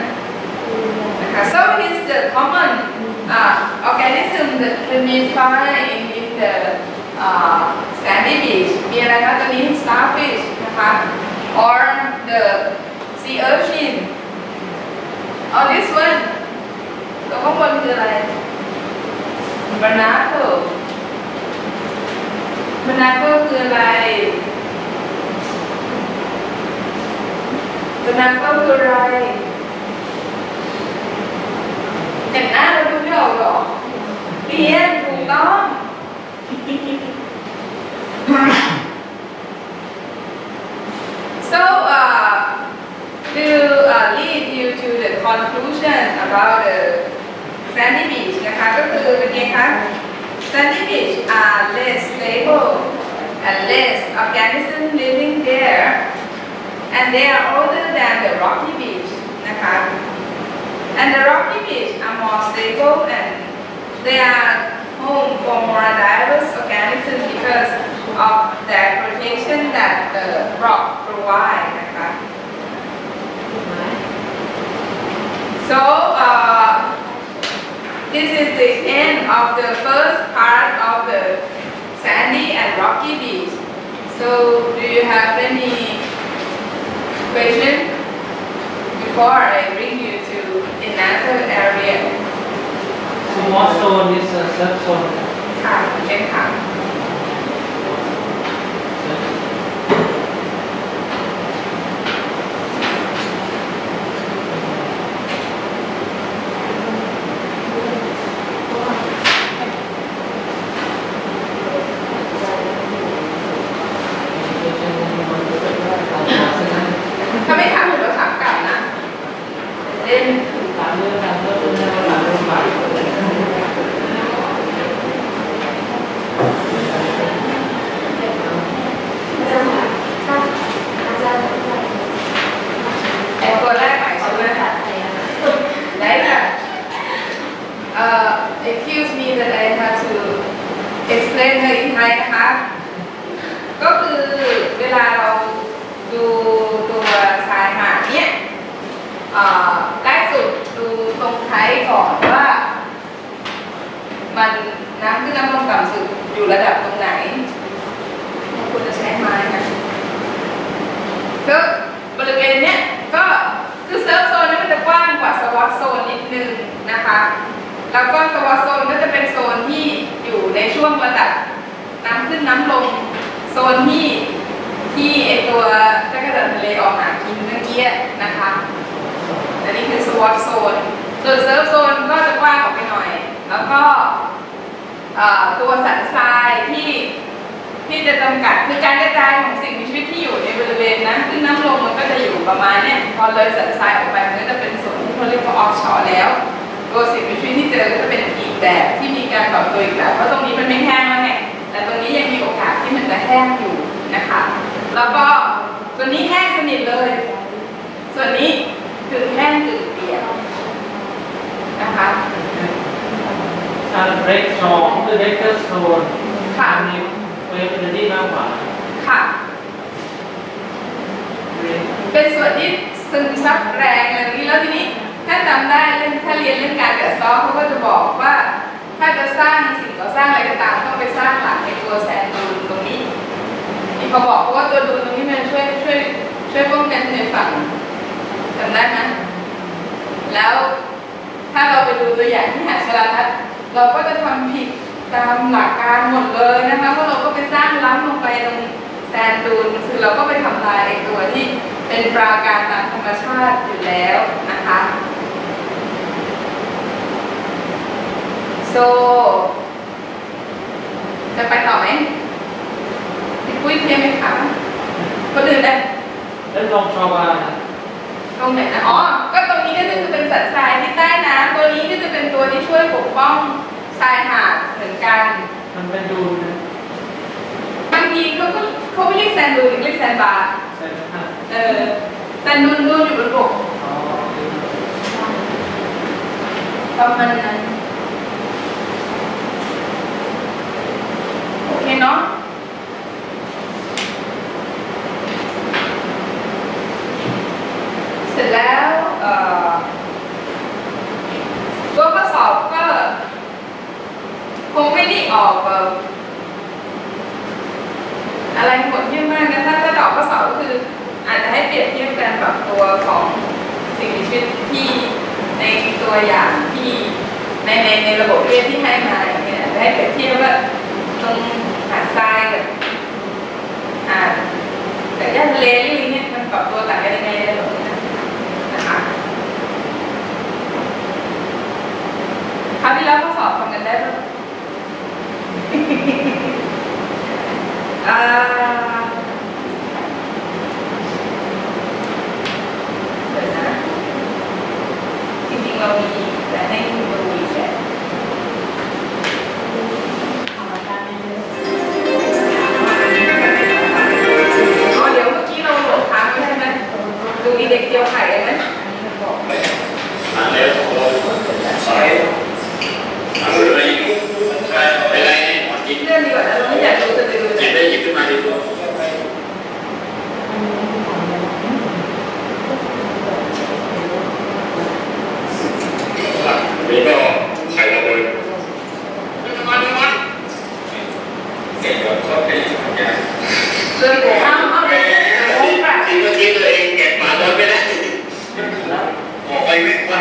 นะคะ so it is the common organism that can be found in the sandy beach มีอะไรคะตัวนี้ starfish นะคะ or the sea urchin or this one ตัวข้างบนคืออะไร barnacle คืออะไร barnacle คืออะไรเห็นหน้าเราดูไม่ออกหรอเรียนถูกต้อง So to lead you to the conclusion about the sandy beach นะคะก็คือเป็นไงคะ sandy beach are less stable and less organism living there and they are older than the rocky beach นะคะ and the rocky beach are more stable and they are home for more diverse organisms because of the protection that the rock provide นะคะ So this is the end of the first part of the sandy and rocky beach. So do you have any question before I bring you to another area? So what zone is a surf zone? ค่ะเช่นค่ะ ถ้าไม่ถามผมก็ถามกลับนะเล่น ถามเรื่องการเริ่มต้นในวันหลังเรื่องใหม่ เอาตัวแรกใหม่ใช่ไหมคะได้ค่ะ excuse me that I have to explain her in Thai นะคะก็คือเวลาเราดูตัวชายหาดเนี่ยแรกสุดดูตรงไทยก่อนว่ามันน้ำขึ้นน้ำลงต่ำสุดอยู่ระดับตรงไหนคุณจะใช้ไม้นะก็บริเวณเนี้ยก็คือเซิร์ฟโซนนี้มันจะกว้างกว่าสวอตโซนนิดนึงนะคะแล้วก็สวอตโซนก็จะเป็นโซนที่อยู่ในช่วงระดับน้ำขึ้นน้ำลงโซนที่ไอตัวจักรจันทร์ทะเลออกหากินเมื่อกี้นะคะอันนี้คือสวอตโซนส่วนเซิร์ฟโซนก็จะกว้างออกไปหน่อยแล้วก็ตัวสันทรายที่จะจำกัดคือการกระจายของสิ่งมีชีวิตที่อยู่ในบริเวณนั้นขึ้นน้ำลงมันก็จะอยู่ประมาณเนี้ยพอเลยสันทรายออกไปมันก็จะเป็นส่วนที่เขาเรียกว่าออฟชอร์แล้วตัวสิ่งมีชีวิตที่เจอก็จะเป็นอีกแบบที่มีการปรับตัวอีกแบบเพราะตรงนี้มันไม่แห้งแล้วไงแต่ตรงนี้ยังมีโอกาสที่มันจะแห้งอยู่นะคะแล้วก็ส่วนนี้แห้งสนิทเลยส่วนนี้คือแห้งคือเปียกนะคะ การเบรก2คือเบรกเกอร์โซน ค่ะ อันนี้เวฟเอเนอร์จี้มากกว่า ซึมซับแรงอะไรนี้แล้วทีนี้ถ้าจำได้ถ้าเรียนเรื่องการกัดเซาะเขาก็จะบอกว่าถ้าจะสร้างสิ่งก่อสร้างอะไรก็ตามต้องไปสร้างหลักในตัวแซนดูนตรงนี้ที่เขาบอกเพราะว่าตัวดูนตรงนี้มันช่วยป้องกันในฝั่งจำได้ไหมแล้วถ้าเราไปดูตัวอย่างที่หาดชลทัศน์เราก็จะทำผิดตามหลักการหมดเลยนะคะเพราะเราก็ไปสร้างล้ำลงไปตรงแซนดูนคือเราก็ไปทำลายไอ้ตัวที่เป็นปราการตามธรรมชาติอยู่แล้วนะคะจะไปต่อไหมพี่ปุ้ยเพียงไหมคะคนอื่นได้ แล้วลองชาวบ้านนะ ตรงไหนนะอ๋อก็ตรงนี้ก็จะเป็นสันทรายที่ใต้น้ำตัวนี้ก็จะเป็นตัวที่ช่วยปกป้องชายหาดเหมือนกัน มันเป็นดูนนะ บางทีเขาไม่เรียกแซนดูนเรียกแซนบาร์ ใช่ไหมฮะ แซนดูนอยู่บนบก อ๋อ ประมาณนั้นโอเคเนาะเสร็จแล้วตัวข้อสอบก็คงไม่ได้ออกอะไรโหดเยี่ยมมากนะถ้าตอบข้อสอบก็คืออาจจะให้เปรียบเทียบการปรับตัวของสิ่งมีชีวิตที่ในตัวอย่างที่ในระบบเรียนที่ให้มาอย่างเงี้ยอาจจะให้เปรียบเทียบว่าตรงหาดทรายกับหาดแต่ย่านทะเลนี่เนี่ยมันปรับตัวต่างกันยังไงในระบบนะคะคราวที่แล้วข้อสอบทำกันได้ไหมเดี๋ยวนะจริงๆเรามีแต่ให้ดูอีกแค่อ๋อเดี๋ยวเมื่อกี้เราโหลดค้างใช่ไหมดูดีเด็กเจียวไข่ได้ไหม มาแล้วใส่อะไรอะไรกิน เรื่องดีกว่านะเราไม่อยากดูจะดู หยิบได้หยิบขึ้นมาดีกว่านี่ก็ไข่ระเบิดมันเก่งกว่าชอบเก่งอย่าง เรื่องเอาเลยโอ้ยแบบ ที่เมื่อกี้ตัวเองเก็บมาโดนไม่ได้ออกไปไม่ควร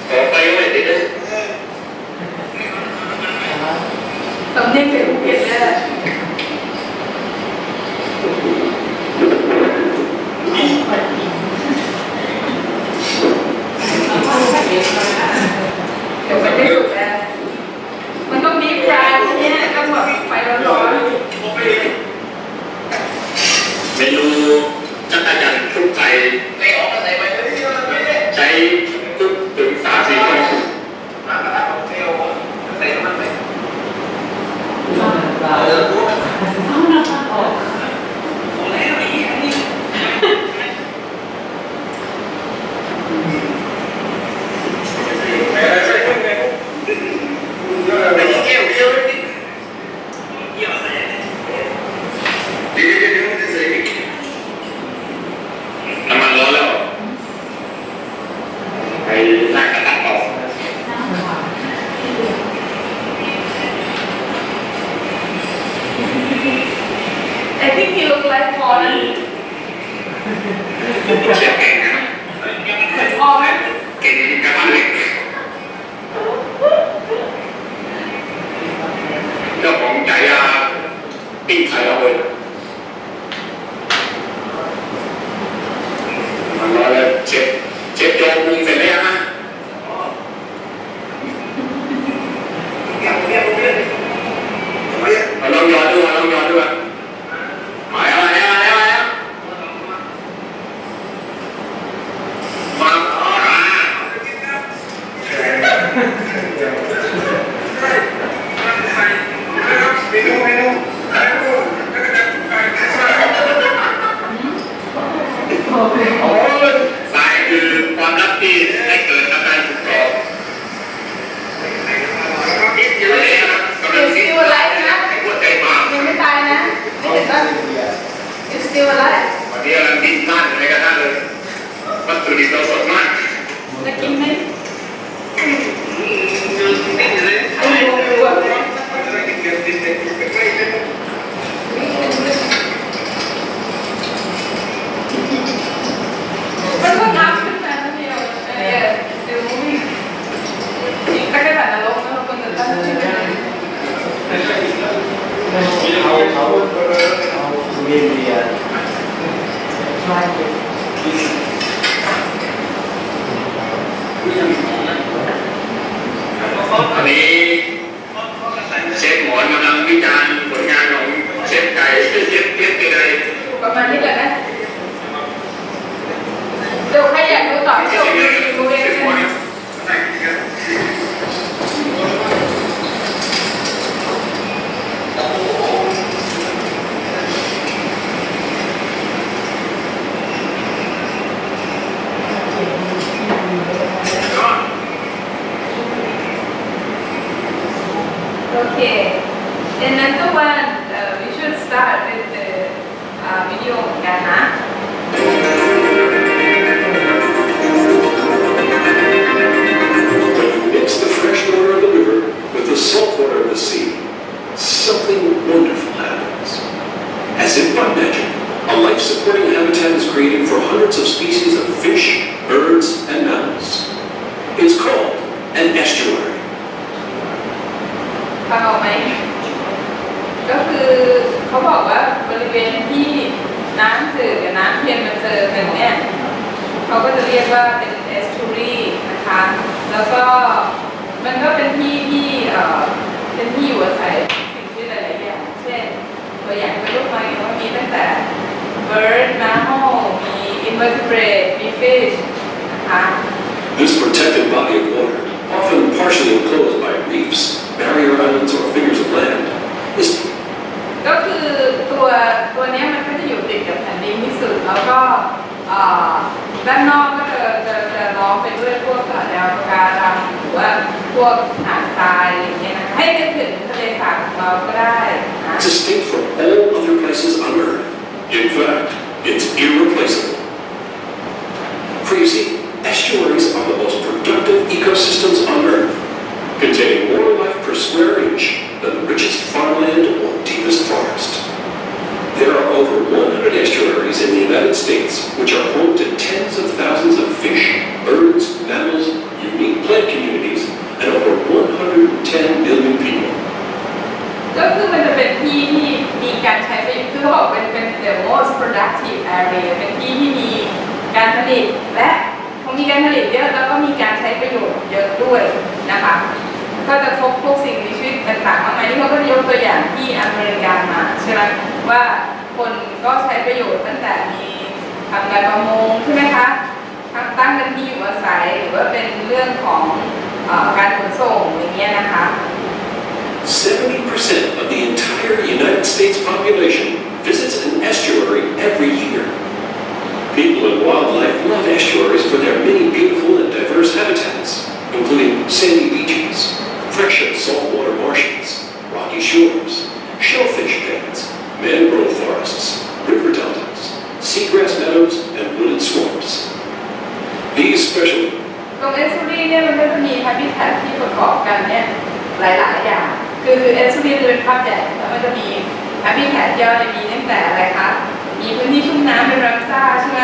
ออกไปไม่ได้เลย สำเนียงเสียงเปลี่ยนเลยเดี๋ยวมันจะสุกแล้วมันต้องดีฟรายพวกนี้ต้องแบบไฟร้อนเมนูจักรจันทร์ทุกไก่ไม่ออกมาใส่ไปใช้ทุกถึง3-4 คนน้ำกระทะของเทลใส่น้ำมันไหม ปลา น้ำมันร้อนแล้วไอ้หน้ากระทะออก I think he look like Koraon เชฟเก่งนะ พอไหม เก่งกระทะเหล็กเจ้าของฉายาปิ้งไข่ระเบิดมันร้อนแล้วเชฟโจปรุงเสร็จแล้วนะเอาลองย้อนด้วยลองย้อนด้วยมาแล้วมาเมนูสายคือความรักที่ให้เกิดอาการถูกต้องคิดอยู่เลยนะกำลังคิดว่าหัวใจมา ยังไม่ตายนะไม่ถึงว่า you still alive วันนี้กำลังดิ้นด้านนะ ถุดิบเราสดมาก จะกินไหม ไม่เลย ไม่รู้ว่ามันก็น้ำขึ้นมาแล้วเดียวดูนี่อีกตะกั่นนรกนะเราคนเดินตั้งใจ เขาเรียนเรียน อันนี้เชฟหมอนกำลังวิจารณ์ผลงานของเชฟไก่เชฟไก่ ประมาณนี้แหละนะเดี๋ยวใครอยากดูต่อเดี๋ยวดูเองนะ Okay, another one, we should start with the video เหมือนกันนะ When you mix the fresh water of the river with the salt water of the sea, something wonderful happens. As if by magic, a life-supporting habitat is created for hundreds of species of fish, birds, and mammals. It's called an estuary. ฟังออกไหมก็คือเขาบอกว่าบริเวณที่น้ำจืดกับน้ำเค็มมาเจอกันเนี่ยเขาก็จะเรียกว่าเป็น estuary นะคะแล้วก็มันก็เป็นที่ที่เป็นที่อยู่อาศัยสิ่งที่หลายๆอย่างเช่นตัวอย่างเป็นรูปมาว่ามีตั้งแต่ bird mammal มี invertebrate มี fish นะคะ This protected body of water, often partially enclosed by reefs, barrier islands, or fingers of land, is ก็คือตัวนี้มันก็จะอยู่ติดกับแผ่นดินที่สุดแล้วก็ด้านนอกก็จะล้อมไปด้วยพวกแนวปะการังหรือว่าพวกหาดทรายอย่างเงี้ยนะให้นึกถึงทะเลสาบของเราก็ได้นะ distinct from all other places on Earth. In fact, it's irreplaceable. For you see, estuaries are the most productive ecosystems on Earth, containing more life per square inch than the richest farmland or deepest forest. There are over 100 estuaries in the United States, which are home to tens of thousands of fish, birds, mammals, unique plant communities, and over 110 million people. ก็คือมันจะเป็นที่ที่มีการใช้ประโยชน์คือเขาบอกเป็น the most productive area เป็นที่ที่มีการผลิตและพอมีการผลิตเยอะแล้วก็มีการใช้ประโยชน์เยอะด้วยนะคะก็จะพบพวกสิ่งมีชีวิตต่างๆมากมายที่เขาก็ยกตัวอย่างที่อเมริกามาใช่ไหมว่าคนก็ใช้ประโยชน์ตั้งแต่มีทำการประมงใช่ไหมคะตั้งเป็นที่อยู่อาศัยหรือว่าเป็นเรื่องของการขนส่งอย่างเงี้ยนะคะ 70% of the entire United States population visits an estuary every year. People and wildlife love estuaries for their many beautiful and diverse habitats, including sandy beaches, fresh and saltwater marshes, rocky shores, shellfish beds, mangrove forests, river deltas, seagrass meadows, and wooded swamps. These special ตรงเอสซูรีเนี่ยมันก็จะมีแฮบิแททที่ประกอบกันเนี่ยหลายๆอย่างคือเอสซูรีจะเป็นภาพใหญ่แล้วมันจะมีแฮบิแททย่อยมีตั้งแต่อะไรคะมีพื้นที่ชุ่มน้ำเป็นรัมซ่าใช่ไหม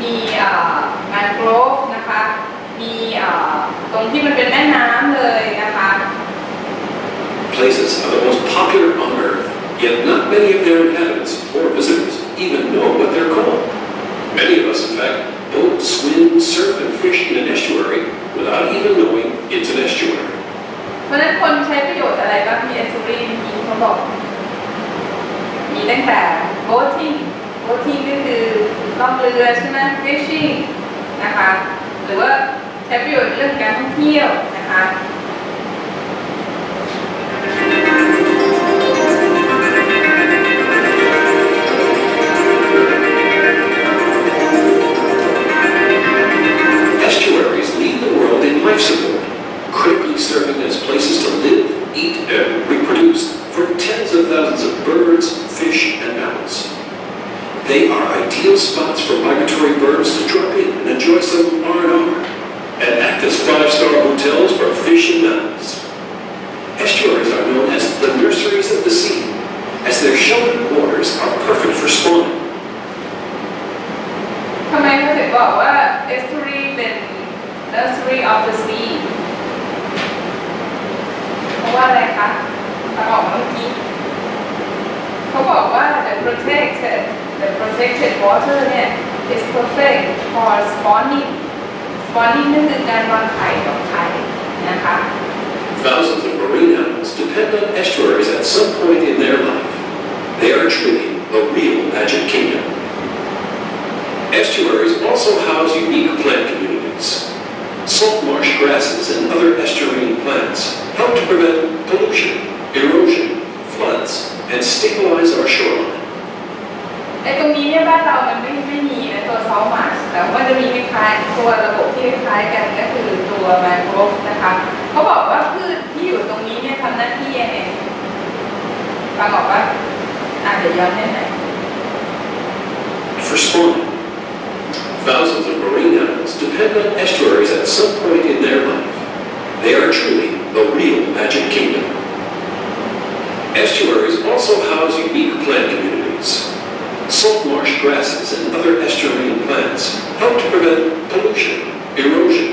มีแมนโกรฟนะคะมีตรงที่มันเป็นแม่น้ำเลยนะคะ places are the most popular on Earth, yet not many of their inhabitants or visitors even know what they're called. Many of us, in fact, boat, swim, surf, and fish in an estuary without even knowing it's an estuary. เพราะฉะนั้นคนใช้ประโยชน์อะไรบ้างมีเอสซูรีมีเขาบอกมีตั้งแต่ boating ก็คือล่องเรือใช่ไหม fishing นะคะหรือว่าใช้ประโยชน์เรื่องการท่องเที่ยวนะคะ Estuaries lead the world in life support, critically serving as places to live, eat, and reproduce for tens of thousands of birds, fish, and mammals. They are ideal spots spots for migratory birds to drop in and enjoy some R&R, and act as five-star hotels for fish and mammals. Estuaries are known as the nurseries of the sea, as their sheltered waters are perfect for spawning. ทำไมเขาถึงบอกว่า estuary เป็น nursery of the sea เพราะว่าอะไรคะฟังออกเมื่อกี้เขาบอกว่า the protected water เนี่ย is perfect for spawning นั่นคือการวางไข่ของไข่นะคะ Thousands of marine animals depend on estuaries at some point in their life. They are truly a real magic kingdom. Estuaries also house unique plant communities. Salt marsh grasses and other estuarine plants help to prevent pollution, erosion, floods, and stabilize our shoreline. ไอ้ตรงนี้เนี่ยบ้านเรามันไม่มีนะตัวซอลมาร์ชแต่ว่าจะมีคล้ายๆตัวระบบที่คล้ายกันก็คือตัวแมนโกรฟนะคะเขาบอกว่าพืชที่อยู่ตรงนี้เนี่ยทำหน้าที่ยังไงฟังออกปะเดี๋ยวย้อนให้หน่อย For spawning, thousands of marine animals depend on estuaries at some point in their life. They are truly a real magic kingdom. Estuaries also house unique plant communities. Salt marsh grasses and other estuarine plants help to prevent pollution, erosion.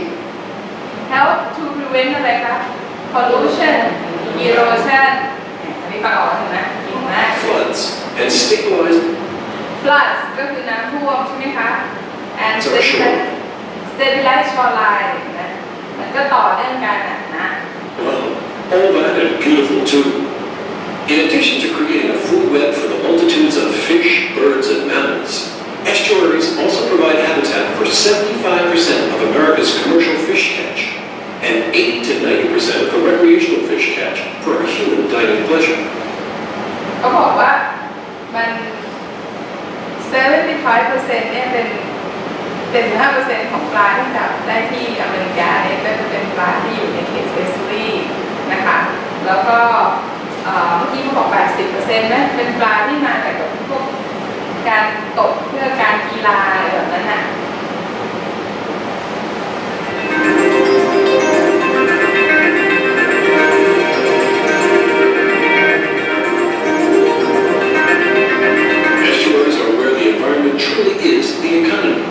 help to prevent อะไรคะ pollution erosion อันนี้ฟังออกใช่ไหมเก่งมาก Floods and stabilize. floods ก็คือน้ำท่วมใช่ไหมคะ and So sure. stabilize shoreline นะมันก็ต่อเนื่องกันนะ Well, all that and beautiful too. In addition to creating a food web for the multitudes of fish, birds, and mammals, estuaries also provide habitat for 75% of America's commercial fish catch and 80 to 90% of the recreational fish catch for our human dining pleasure. เขาบอกว่ามัน 75% เนี่ยเป็น 75% ของปลาที่จับได้ที่อเมริกาเนี่ยก็จะเป็นปลาที่อยู่ในเขตเอสตูรีนะคะแล้วก็เมื่อกี้เขาบอก 80% นะเป็นปลาที่มาจากพวกการตกเพื่อการกีฬาอะไรแบบนั้นน่ะ Estuaries are where the environment truly is the economy.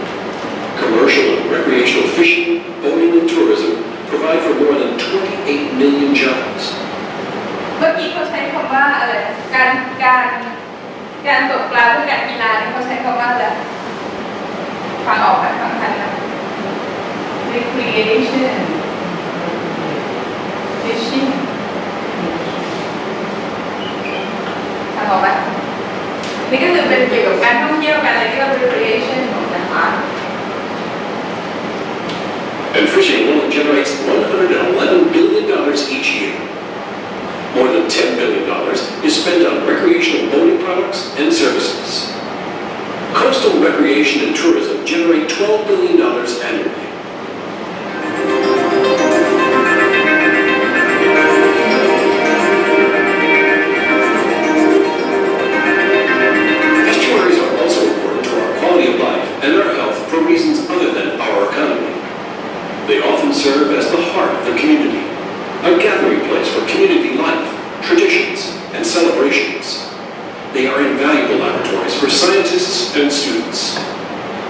Commercial and recreational fishing, boating, and tourism provide for more than 28 million jobs. เมื่อกี้เขาใช้คำว่าอะไรการตกปลาเพื่อการกีฬาเนี่ยเขาใช้คำว่าอะไรฟังออกไหมฟังทันไหม recreation fishing ฟังออกไหมนี่ก็คือเป็นเกี่ยวกับการท่องเที่ยวกันอะไรที่เรียกว่า recreation ของนะคะ And fishing alone generates $111 billion each year. More than $10 billion is spent on recreational boating products and services. Coastal recreation and tourism generate $12 billion annually. Estuaries are also important to our quality of life and our health for reasons other than our economy. They often serve as the heart of the community, a gathering place for community life, traditions, and celebrations. They are invaluable laboratories for scientists and students.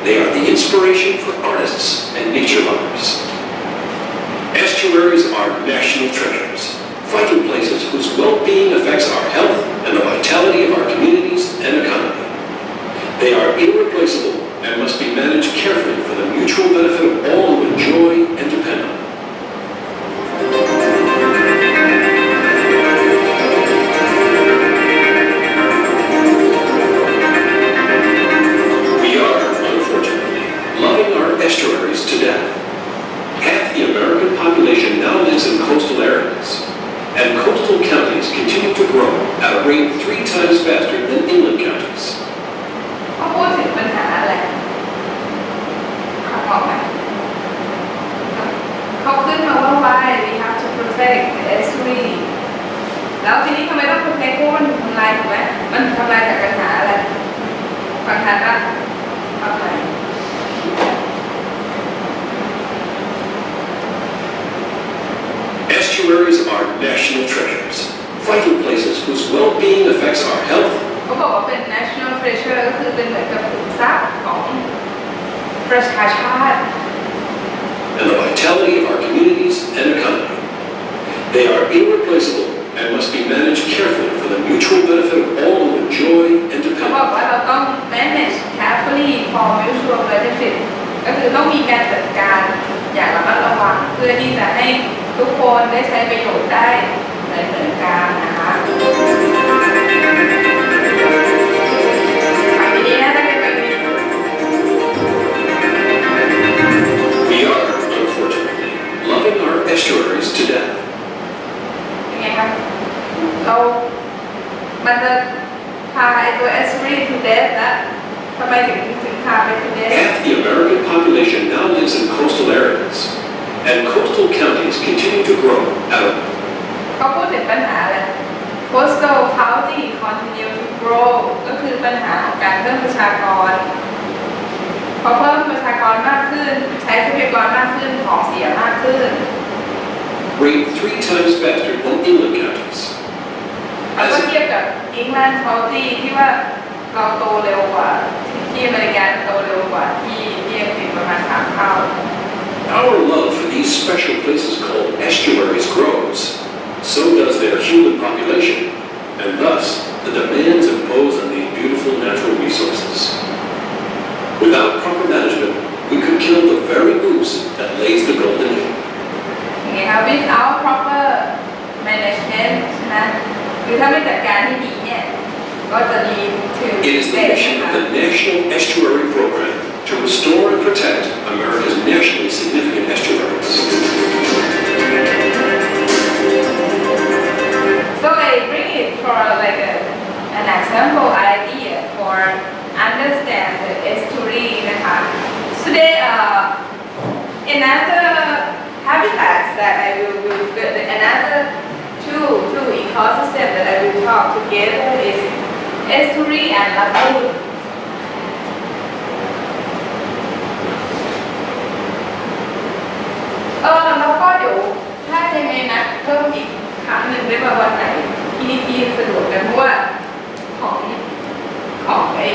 They are the inspiration for artists and nature lovers. Estuaries are national treasures, vital places whose well-being affects our health and the vitality of our communities and economy. They are irreplaceable and must be managed carefully for the mutual benefit of all who enjoy and depend on them. We are, unfortunately, loving our estuaries to death. Half the American population now lives in coastal areas, and coastal counties continue to grow at a rate 3 times faster than inland counties. เขาพูดถึงปัญหาอะไรเขาบอกไหมเขาขึ้นมาว่า why we have to protect the estuary แล้วทีนี้ทำไมต้อง protect เพราะมันทำลายถูกไหมมันทำลายจากปัญหาอะไรฟังทันปะ Okay. Estuaries are national treasures, vital places whose well-being affects our health, เขาบอกว่าเป็น national treasure ก็คือเป็นเหมือนกับขุมทรัพย์ของประชาชาติ and the vitality of our communities and economy. They are irreplaceable and must be managed carefully for the mutual benefit of all who enjoy and เขาบอก depend. ว่าเราต้อง manage carefully for mutual benefit ก็คือต้องมีการจัดการอย่างระมัดระวังเพื่อที่จะให้ทุกคนได้ใช้ประโยชน์ได้เหมือนกันนะคะฝั่งนี้นะถ้าเป็นแบบนี้ We are, unfortunately, loving our estuaries to death. เป็นไงครับเรามันจะพาไอตัว estuary to death นะทำไมถึงพาไป to death Half the American population now lives in coastal areas, and coastal counties continue to grow out of เขาพูดถึงปัญหาอะไร coastal county continue to grow ก็คือปัญหาของการเพิ่มประชากรพอเพิ่มประชากรมากขึ้นใช้ทรัพยากรมากขึ้นของเสียมากขึ้น rate 3 times faster than inland counties. แล้วก็เทียบกับ England County ที่ว่าเราโตเร็วกว่าที่อเมริกาโตเร็วกว่าที่อังกฤษประมาณ3 เท่า Our love for these special places called estuaries grows. So does their human population, and thus the demands imposed on these beautiful natural resources. Without proper management, we could kill the very goose that lays the golden egg. อย่างนี้ค่ะ without proper management ใช่ไหมคือถ้าไม่จัดการที่ดีเนี่ยก็จะมีถึง It is the mission of the National Estuary Program to restore and protect America's nationally significant estuaries. So I bring it for like an example idea for understand the estuary นะคะ Today another habitats that I will another two ecosystem that I will talk together is estuary and lagoon แล้วก็เดี๋ยวถ้ายังไงนะเพิ่มอีกครั้งหนึ่งได้มาวันไหนที่สะดวกกันเพราะว่าของไอ้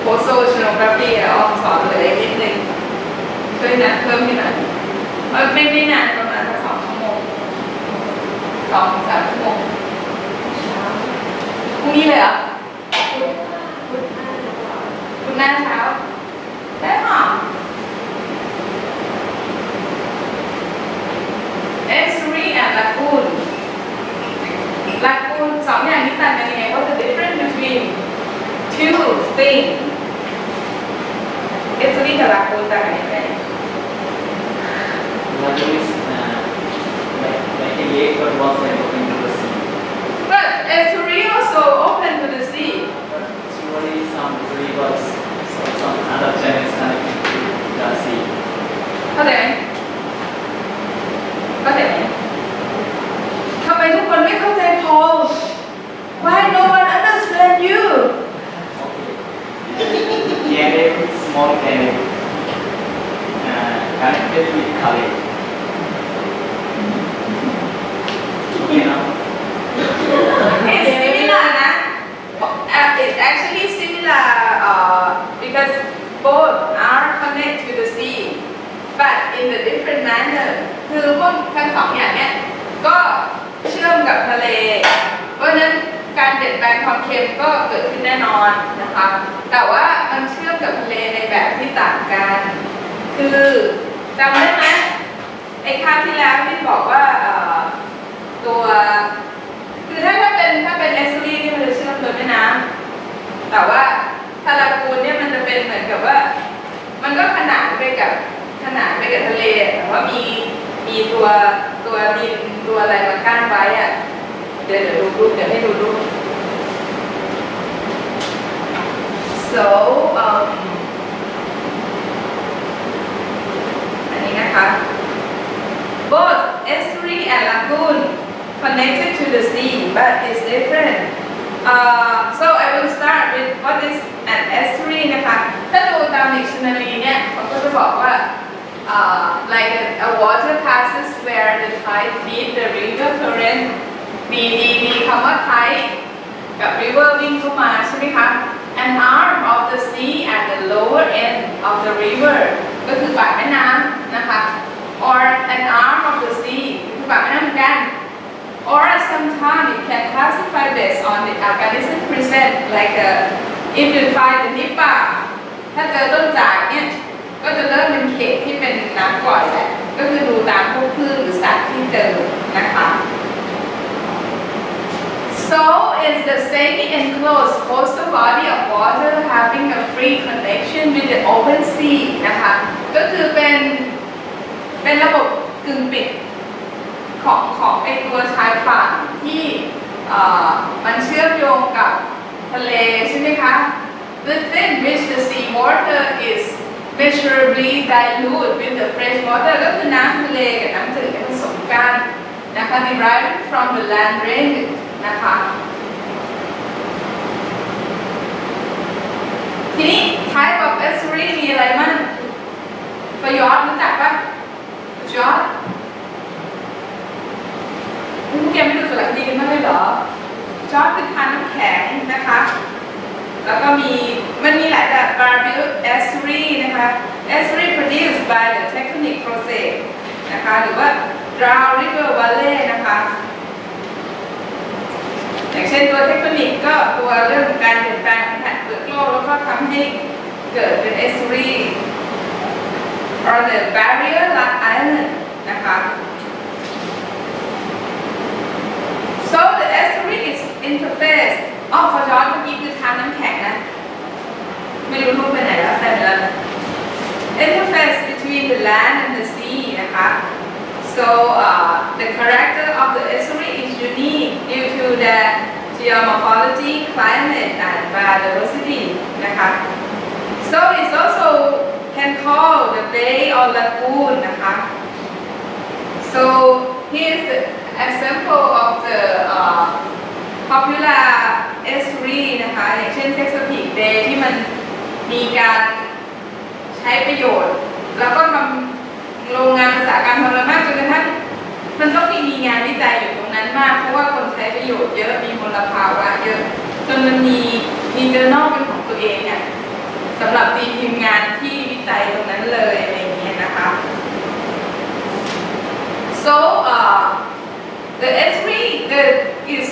coastal oceanography อ้อมสอนเลยนิดนึงช่วยนัดเพิ่มให้หน่อยไม่นานประมาณสัก2 ชั่วโมง2-3 ชั่วโมงพรุ่งนี้เลยเหรอคุณหน้าเช้าได้หรอ estuary and lagoon 2 อย่างนี้ต่างกันยังไง What's the difference between two things estuary กับ lagoon ต่างกันยังไง Lagoon is like a lake but was like open to the sea. But estuary also open to the sea. But surely some rivers, some other channels connected to the sea. เข้าใจไหมทำไมทุกคนไม่เข้าใจพอ Why no one understand you Okay. Small canal connected with Kali. Okay now? It's similar นะ It's actually similar because both are connected to the sea but in a different manner คือพวกทั้ง 2 อย่างเนี้ยก็เชื่อมกับทะเลเพราะฉะนั้นการเปลี่ยนแปลงความเค็มก็เกิดขึ้นแน่นอนนะคะแต่ว่ามันเชื่อมกับทะเลในแบบที่ต่างกันคือจำได้ไหมไอ้คราวที่แล้วที่บอกว่าตัวคือถ้าเป็นเอสซูรีนี่มันจะเชื่อมโดยแม่น้ำแต่ว่าทารากูนเนี่ยมันจะเป็นเหมือนกับว่ามันก็ขนานไปกับทะเลแต่ว่ามีตัวดินตัวอะไรมากั้นไว้อะเดี๋ยวดูรูปเดี๋ยวให้ดูรูป so อันนี้นะคะ both estuary and lagoon connected to the sea but it's different So I will start with what is an estuary นะคะถ้าดูตาม dictionary เนี่ยเขาก็จะบอกว่าlike a water passes where the tide feeds the river current มีคำว่า tide กับ river วิ่งเข้ามาใช่ไหมคะ an arm of the sea at the lower end of the river ก็คือปากแม่น้ำนะคะ or an arm of the sea คือปากแม่น้ำเหมือนกัน or sometimes it can classify based on the organism present like if you find the nipa ถ้าเจอต้นจากเนี่ยก็จะเริ่มเป็นเขตที่เป็นน้ำก่อยแหละก็คือดูตามพวกพืชหรือสัตว์ที่เจอนะคะ So is the semi-enclosed coastal body of water having a free connection with the open sea นะคะก็คือเป็นระบบกึ่งปิดของไอตัวชายฝั่งที่มันเชื่อมโยงกับทะเลใช่ไหมคะ within which the sea water is measurably dilute with the fresh water ก็คือน้ำทะเลกับน้ำจืดผสมกันนะคะ derived from the land drainage นะคะทีนี้ type of estuary มีอะไรบ้างประยอดรู้จักปะประยอดพวกแกไม่ดูสารคดีกันบ้างเลยเหรอจอร์จคือทานน้ำแข็งนะคะแล้วก็มันมีหลายแบบ Barbude estuary นะคะ estuary produced by the tectonic process นะคะหรือว่า Drow River Valley นะคะอย่างเช่นตัวเทคโทนิกก็ตัวเรื่องการเปลี่ยนแปลงของแผ่นเปลือกโลกแล้วก็ทำให้เกิดเป็น estuary or the barrier island นะคะ so the estuary is interface ขอย้อนเมื่อกี้คือทานน้ำแข็งนะไม่รู้รูปไปไหนแล้วแต่แล้ว interface between the land and the sea นะคะ so the character of the estuary is unique due to the geomorphology, climate and biodiversity นะคะ so it's also can call the bay or lagoon นะคะ so here's the example of the popular estuary นะคะอย่างเช่น Chesapeake Bay ที่มันมีการใช้ประโยชน์แล้วก็ทำโรงงานอุตสาหกรรมทำอะไรมากจนกระทั่งมันต้องมีงานวิจัยอยู่ตรงนั้นมากเพราะว่าคนใช้ประโยชน์เยอะมีมลภาวะเยอะจนมันมีjournal เป็นของตัวเองอ่ะสำหรับตีพิมพ์งานที่วิจัยตรงนั้นเลยอะไรอย่างเงี้ยนะคะ so the estuary is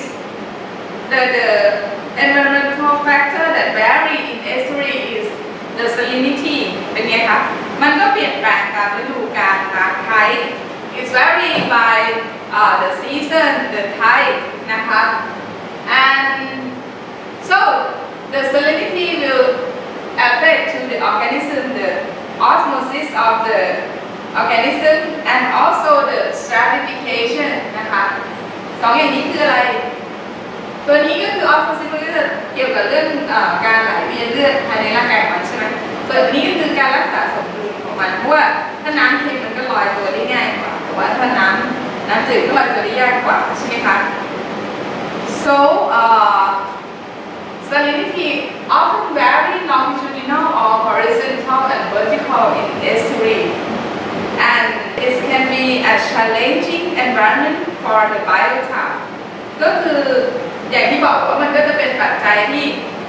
the environmental factor that vary in estuary is the salinity เป็นไงคะมันก็เปลี่ยนแปลงตามฤดูกาลตาม tide it's vary by the season the tide นะคะ and so the salinity will affect to the organism the osmosis of the organism and also the stratification นะคะสองอย่างนี้คืออะไรตัวนี้ก็คือ osmosis ก็จะเกี่ยวกับเรื่องการไหลเวียนเลือดภายในร่างกายของมันใช่ไหมส่วนนี้ก็คือการรักษาสมดุลของมันเพราะว่าถ้าน้ำเค็มมันก็ลอยตัวได้ง่ายกว่าแต่ว่าถ้าน้ำจืดก็ลอยตัวได้ยากกว่าใช่ไหมคะ so salinity often vary longitudinal or horizontal and vertical in estuary and it can be a challenging environment for the biota ก็คืออย่างที่บอกว่ามันก็จะเป็นปัจจัยที่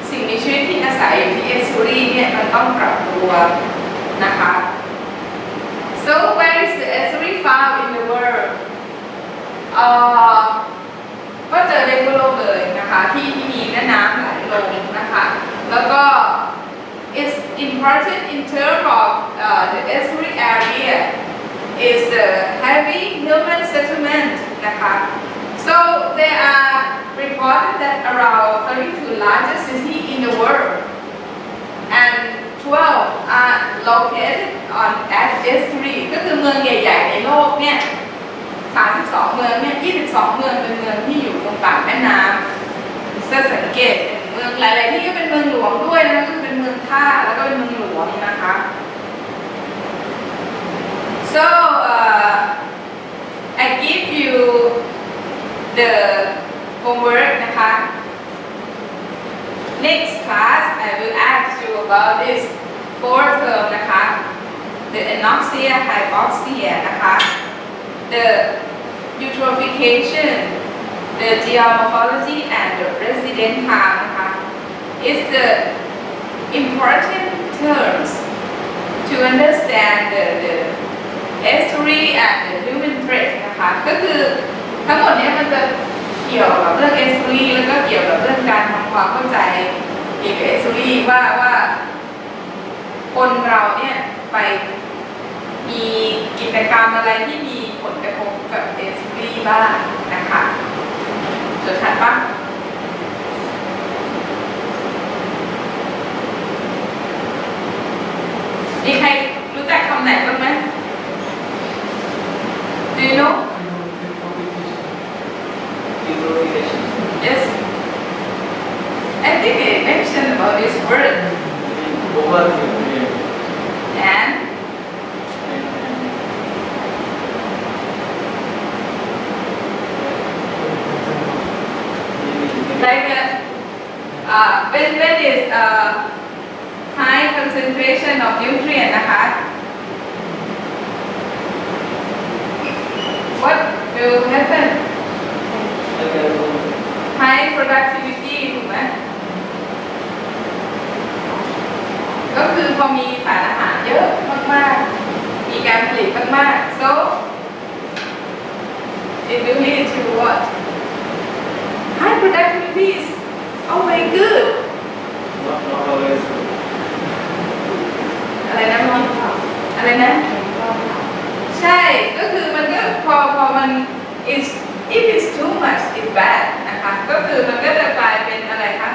สิ่งมีชีวิตที่อาศัยอยู่ที่เอสตูรีเนี่ยมันต้องปรับตัวนะคะ so where is the estuary found in the world ก็เจอในทั่วโลกเลยนะคะที่มีแม่น้ำไหลลงนะคะแล้วก็ it's important in terms of the estuary area is the heavy human settlement นะคะ so there are reported that around 32 largest cities in the world and 12 are located on at estuary ก็คือเมืองใหญ่ๆในโลกเนี่ย32เมืองเนี่ย22เมืองเป็นเมืองที่อยู่ตรงปากแม่น้ำจะสังเกตเมืองหลายๆที่ก็เป็นเมืองหลวงด้วยนะก็คือเป็นเมืองท่าแล้วก็เป็นเมืองหลวงนะคะ so I give you the homework นะคะ next class I will ask you about this fourth term นะคะ the anoxia hypoxia นะคะ the eutrophication the geomorphology and the resident time นะคะ is the important terms to understand the estuary and the human threat นะคะก็คือทั้งหมดนี้มันจะเกี่ยวกับเรื่อง estuary แล้วก็เกี่ยวกับเรื่องการทำความเข้าใจเกี่ยวกับ estuary ว่าคนเราเนี่ยไปมีกิจกรรมอะไรที่มีผลกระทบกับ estuary บ้างนะคะจดทันปะมีใครรู้จักคำไหนบ้างไหม Do you know? Eutrophication. Yes. I think I mentioned about this word. Overfiltration. And like when is high concentration of nutrient นะคะ what will happen high productivity ถูกไหมก็คือพอมีสารอาหารเยอะมากๆมีการผลิตมากๆ so it will lead to what high productivity is always good Not always. อะไรนะมอนอะไรนะใช่ก็คือมันก็พอมัน is if it's too much it's bad นะคะก็คือมันก็จะกลายเป็นอะไรคะ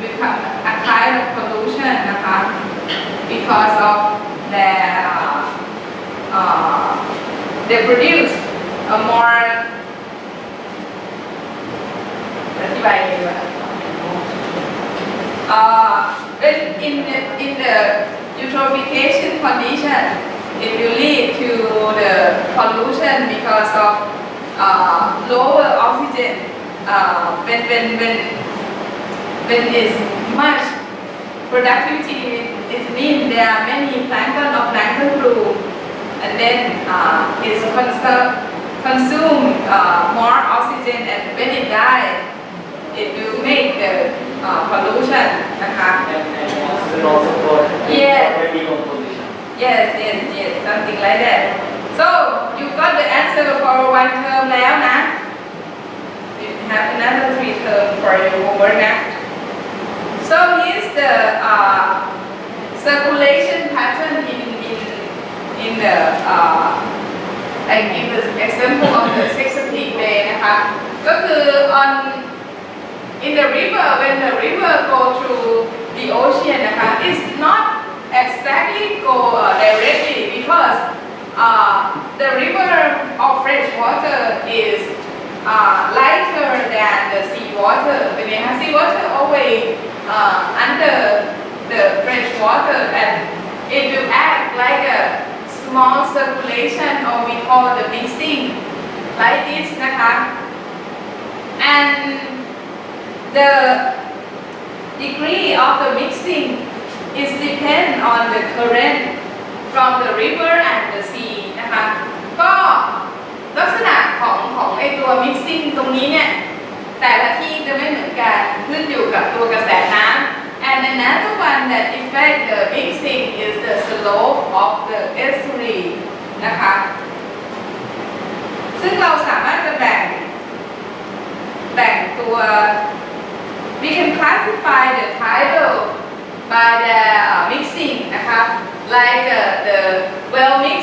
become a kind of pollution นะคะ because of they produce a more อธิบายยังไงวะin the eutrophication condition it will lead to the pollution because of lower oxygen when is much productivity it means there are many plankton or plankton bloom and then it's consume more oxygen and when it dies it will make the pollution นะคะ And oxygen also for Yes. decomposition. yes something like that so you got the answer for one term แล้วนะ you have another 3 term for your homework นะ so here's the circulation pattern in the I give the example of the Chesapeake Bay นะคะก็คือ in the river when the river go through the ocean นะคะ it's not exactly go directly because the river of fresh water is lighter than the sea water เป็นไงคะ sea water always under the fresh water and it will act like a small circulation or we call the mixing like this นะคะ and the degree of the mixing is depend on the current from the river and the sea นะคะก็ลักษณะของไอตัว mixing ตรงนี้เนี่ยแต่ละที่จะไม่เหมือนกันขึ้นอยู่กับตัวกระแสน้ำ and another one that affect the mixing is the slope of the estuary นะคะซึ่งเราสามารถจะแบ่งตัว we can classify the tidal by the mixing นะคะ like the well mix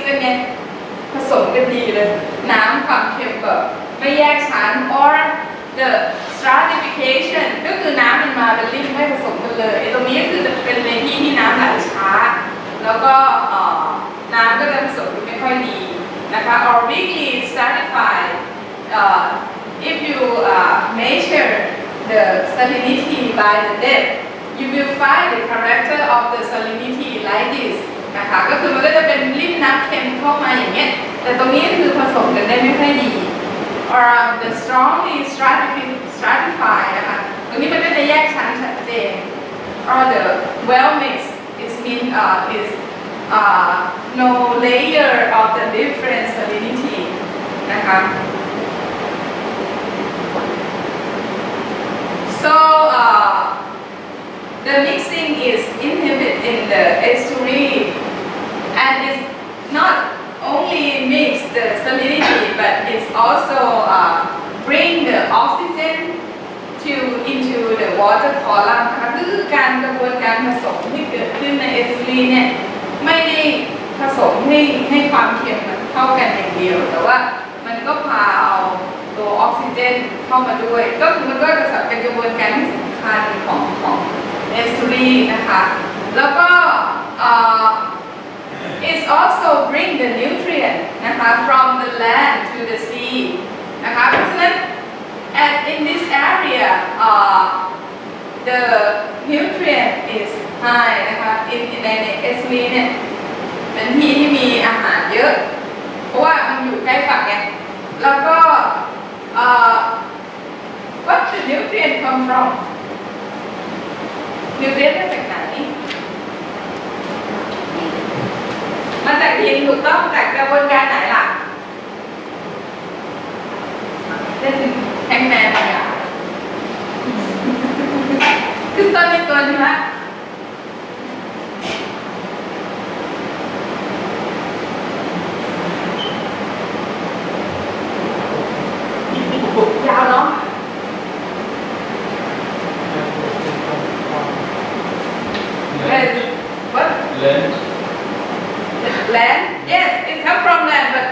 เป็นไงผสมกันดีเลยน้ำความเค็มแบบไม่แยกชั้น or the stratification ก็คือน้ำมันมาเป็นริ่มไม่ผสมกันเลยไอ้ตรงนี้ก็คือจะเป็นในที่น้ำไหลช้าแล้วก็น้ำก็จะผสมกันไม่ค่อยดีนะคะ or weakly stratified if you measure the salinity by the depth you will find the character of the salinity like this นะคะก็คือมันก็จะเป็นริ่มน้ำเค็มเข้ามาอย่างเงี้ยแต่ตรงนี้คือผสมกันได้ไม่ค่อยดี or the strongly stratified นะคะ รงนี้มันก็จะแยกชั้นชัดเจน or the well mix is no layer of the different salinity นะคะ so the mixing is inhibited in the estuary and it's not only mix the salinity but it's also bring the oxygen into the water column นะคะคือการกระบวนการผสมที่เกิดขึ้นในเอสตูรีเนี่ยไม่ได้ผสมให้ความเค็มมันเท่ากันอย่างเดียวแต่ว่ามันก็พาเอาตัวออกซิเจนเข้ามาด้วยก็คือมันก็จะเป็นกระบวนการที่สำคัญของเอสตูรีนะคะแล้วก็it's also bring the nutrient นะคะ from the land to the sea นะคะเพราะฉะนั้น and in this area the nutrient is high นะคะ ในเอสตูรีเนี่ยเป็นที่ที่มีอาหารเยอะเพราะว่ามันอยู่ใกล้ฝั่งไงแล้วก็what the nutrient come from nutrient มาจากไหนมาจากดินถูกต้องจากกระบวนการไหนล่ะเล่นแฮงแมนอะไรอ่ะขึ้นต้นในตัวนึงละยาวเนาะ What? Land? Yes, it come from land, but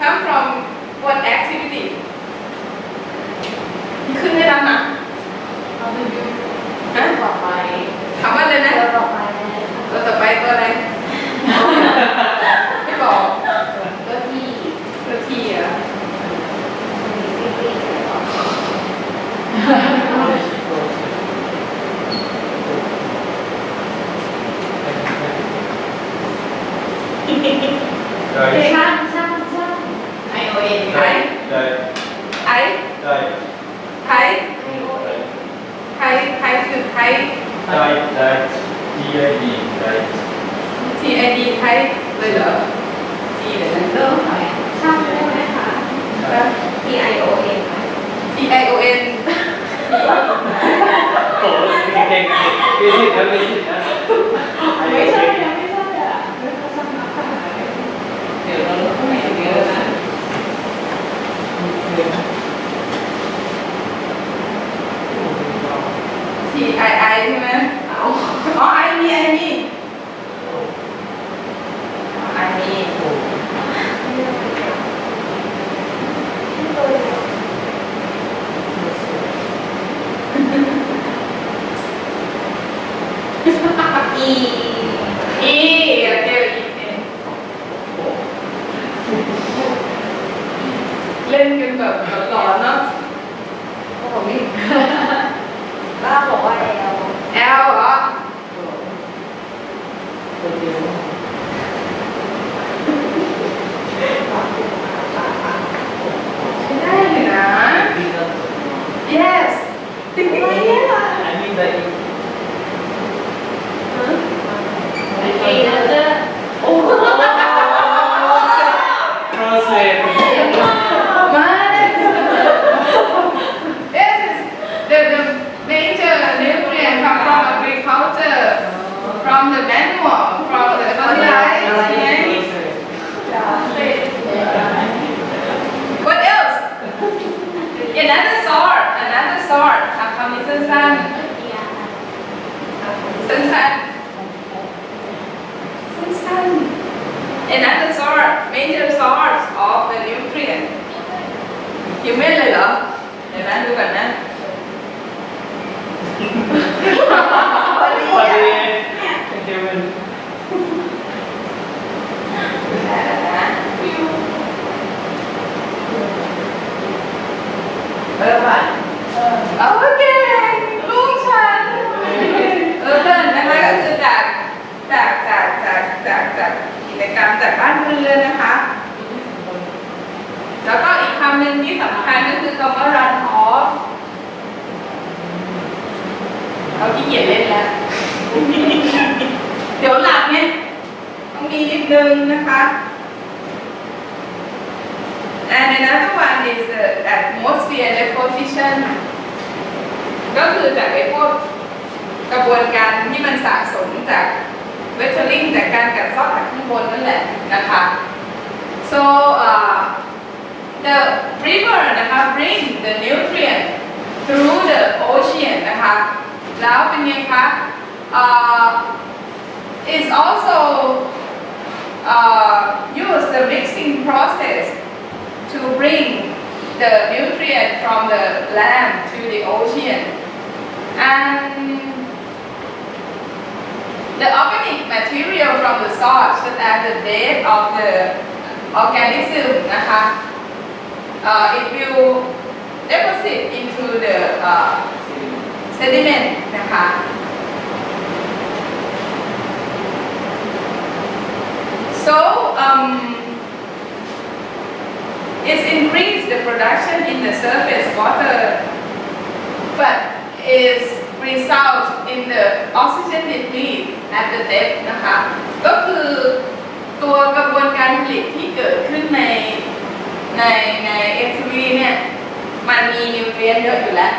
come from what activity? ขึ้นได้แล้วนะเอาไปดูฮะต่อไปถามว่าเลยนะตัวต่อไปตัวอะไรไม่บอกตัวที่อ่ะช่างION ไทยคือไทย TID ไทยเลยเหรอ T เลยนะ เริ่มค่ะช่างได้ไหมคะ TION TION โอ้ยเก่งๆมีสิทธิ์นะมีสิทธิ์นะ ไม่ใช่อ่ะไม่ใช่อ่ะไม่ใช่ช่างนักขนาดไหนเดี๋ยวเราต้องไหนเยอะนะ TII ใช่ไหมอ๋อ I มี เล่นกันแบบหลอนๆเนาะ โอ้โหนี่ป้าบอกว่าL เหรอได้อยู่นะ yes I mean that ไอ้นั่นจะโอ้โห translate มา yes the major nutrient come from agriculture from the manure from the fertilizer what else another sort คำนี้สั้นanother source major source of the nutrient หิวเม่นเลยเหรอเดี๋ยวนะดูก่อนนะพอดีเดี๋ยวมัน ค่ะโอเคลูกฉันเดินนะคะก็คือจากกิจกรรมจากบ้านเรือนนะคะ แล้วก็อีกคำหนึ่งที่สำคัญก็คือคำว่า run off เราขี้เกียจเล่นแล้ว เดี๋ยวหลักเนี่ยต้องมีนิดนึงนะคะ and another one is the atmosphere deposition ก็คือจากไอ้พวกกระบวนการที่มันสะสมจากเวทเทอริงจากการกัดเซาะจากข้างบนนั่นแหละนะคะ so the river นะคะ bring the nutrient through the ocean นะคะแล้วเป็นไงคะ is also use the mixing process to bring the nutrient from the land to the ocean and the organic material from the soil such as the dead of the organism นะคะ it will deposit into the sediment นะคะ so it's increased the production in the surface water but is result in the oxygen deplete at the depth นะคะก็คือตัวกระบวนการผลิตที่เกิดขึ้นในSUV เนี่ยมันมีนิวเทรียนต์เยอะอยู่แล้ว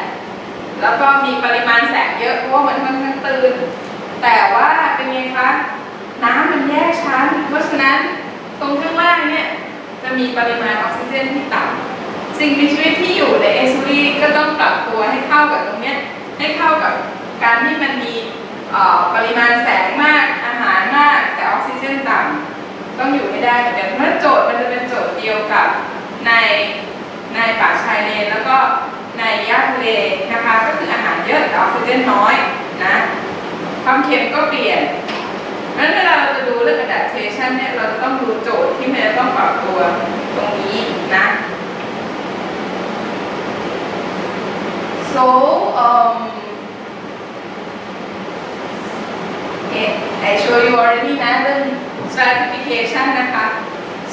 แล้วก็มีปริมาณแสงเยอะเพราะว่ามันค่อนข้างตื้นแต่ว่าเป็นไงคะน้ำมันแยกชั้นเพราะฉะนั้นตรงข้างล่างเนี่ยจะมีปริมาณออกซิเจนที่ต่ำสิ่งมีชีวิตที่อยู่ใน SUV ก็ต้องปรับตัวให้เข้ากับตรงนี้ให้เข้ากับการที่มันมีปริมาณแสงมากอาหารมากแต่ออกซิเจนต่ำต้องอยู่ไม่ได้เหมือนกันเพราะโจทย์มันจะเป็นโจทย์เดียวกับในป่าชายเลนแล้วก็ในหญ้าทะเลนะคะก็คืออาหารเยอะแต่ออกซิเจนน้อยนะความเค็มก็เปลี่ยนเพราะฉะนั้นเวลาเราจะดูเรื่อง adaptation เนี่ยเราจะต้องดูโจทย์ที่มันจะต้องปรับตัวตรงนี้นะ so I show you already นะเรื่อง stratification นะคะ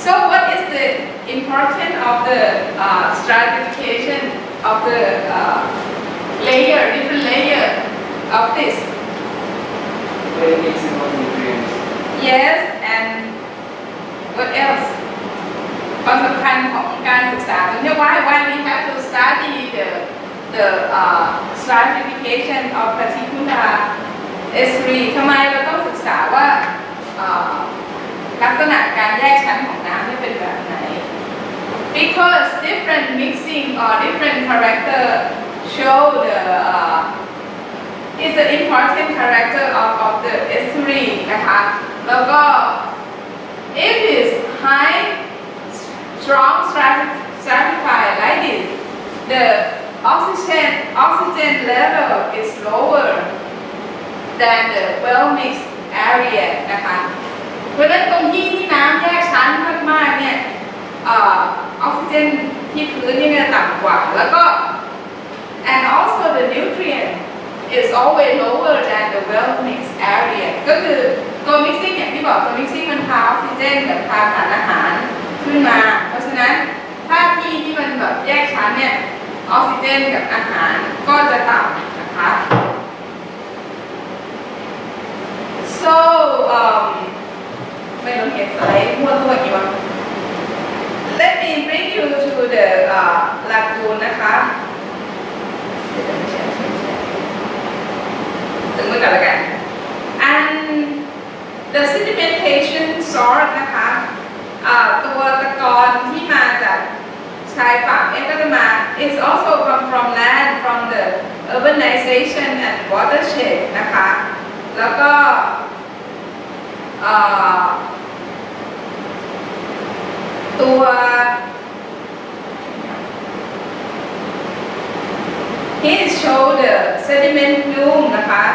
so what is the importance of the stratification of the different layer of this Very mixing of nutrients. yes and what else ความสำคัญของการศึกษาตรงนี้ why we have to study the stratification of particular S3 ทำไมเราต้องศึกษาว่าลักษณะการแยกชั้นของน้ำนี่เป็นแบบไหน because different mixing or different character show the is the important character of the S3 นะคะแล้วก็ if is high strong stratified like this the oxygen level is lower than the well mixed area นะคะเพราะฉะนั้นตรงที่น้ำแยกชั้นมากๆเนี่ยออกซิเจนที่พื้นนี่จะต่ำกว่าแล้วก็ and also the nutrient is always lower than the well mixed area ก็คือตัว mixing อย่างที่บอกตัว mixing มันพาออกซิเจนกับพาสารอาหารขึ้นมาเพราะฉะนั้นถ้าที่มันแบบแยกชั้นเนี่ยออกซิเจนกับอาหารก็จะต่ำนะคะ so ไม่รู้เห็นสไลด์มั่วตัวกี่วัน let me bring you to the lagoon นะคะถึงมือกันแล้วกัน and the sedimentation source นะคะตัวตะกอนที่มาจากชายฝั่งก็จะมา is also come from land from the urbanization and watershed นะคะแล้วก็ตัว Here show the sediment plume นะคะ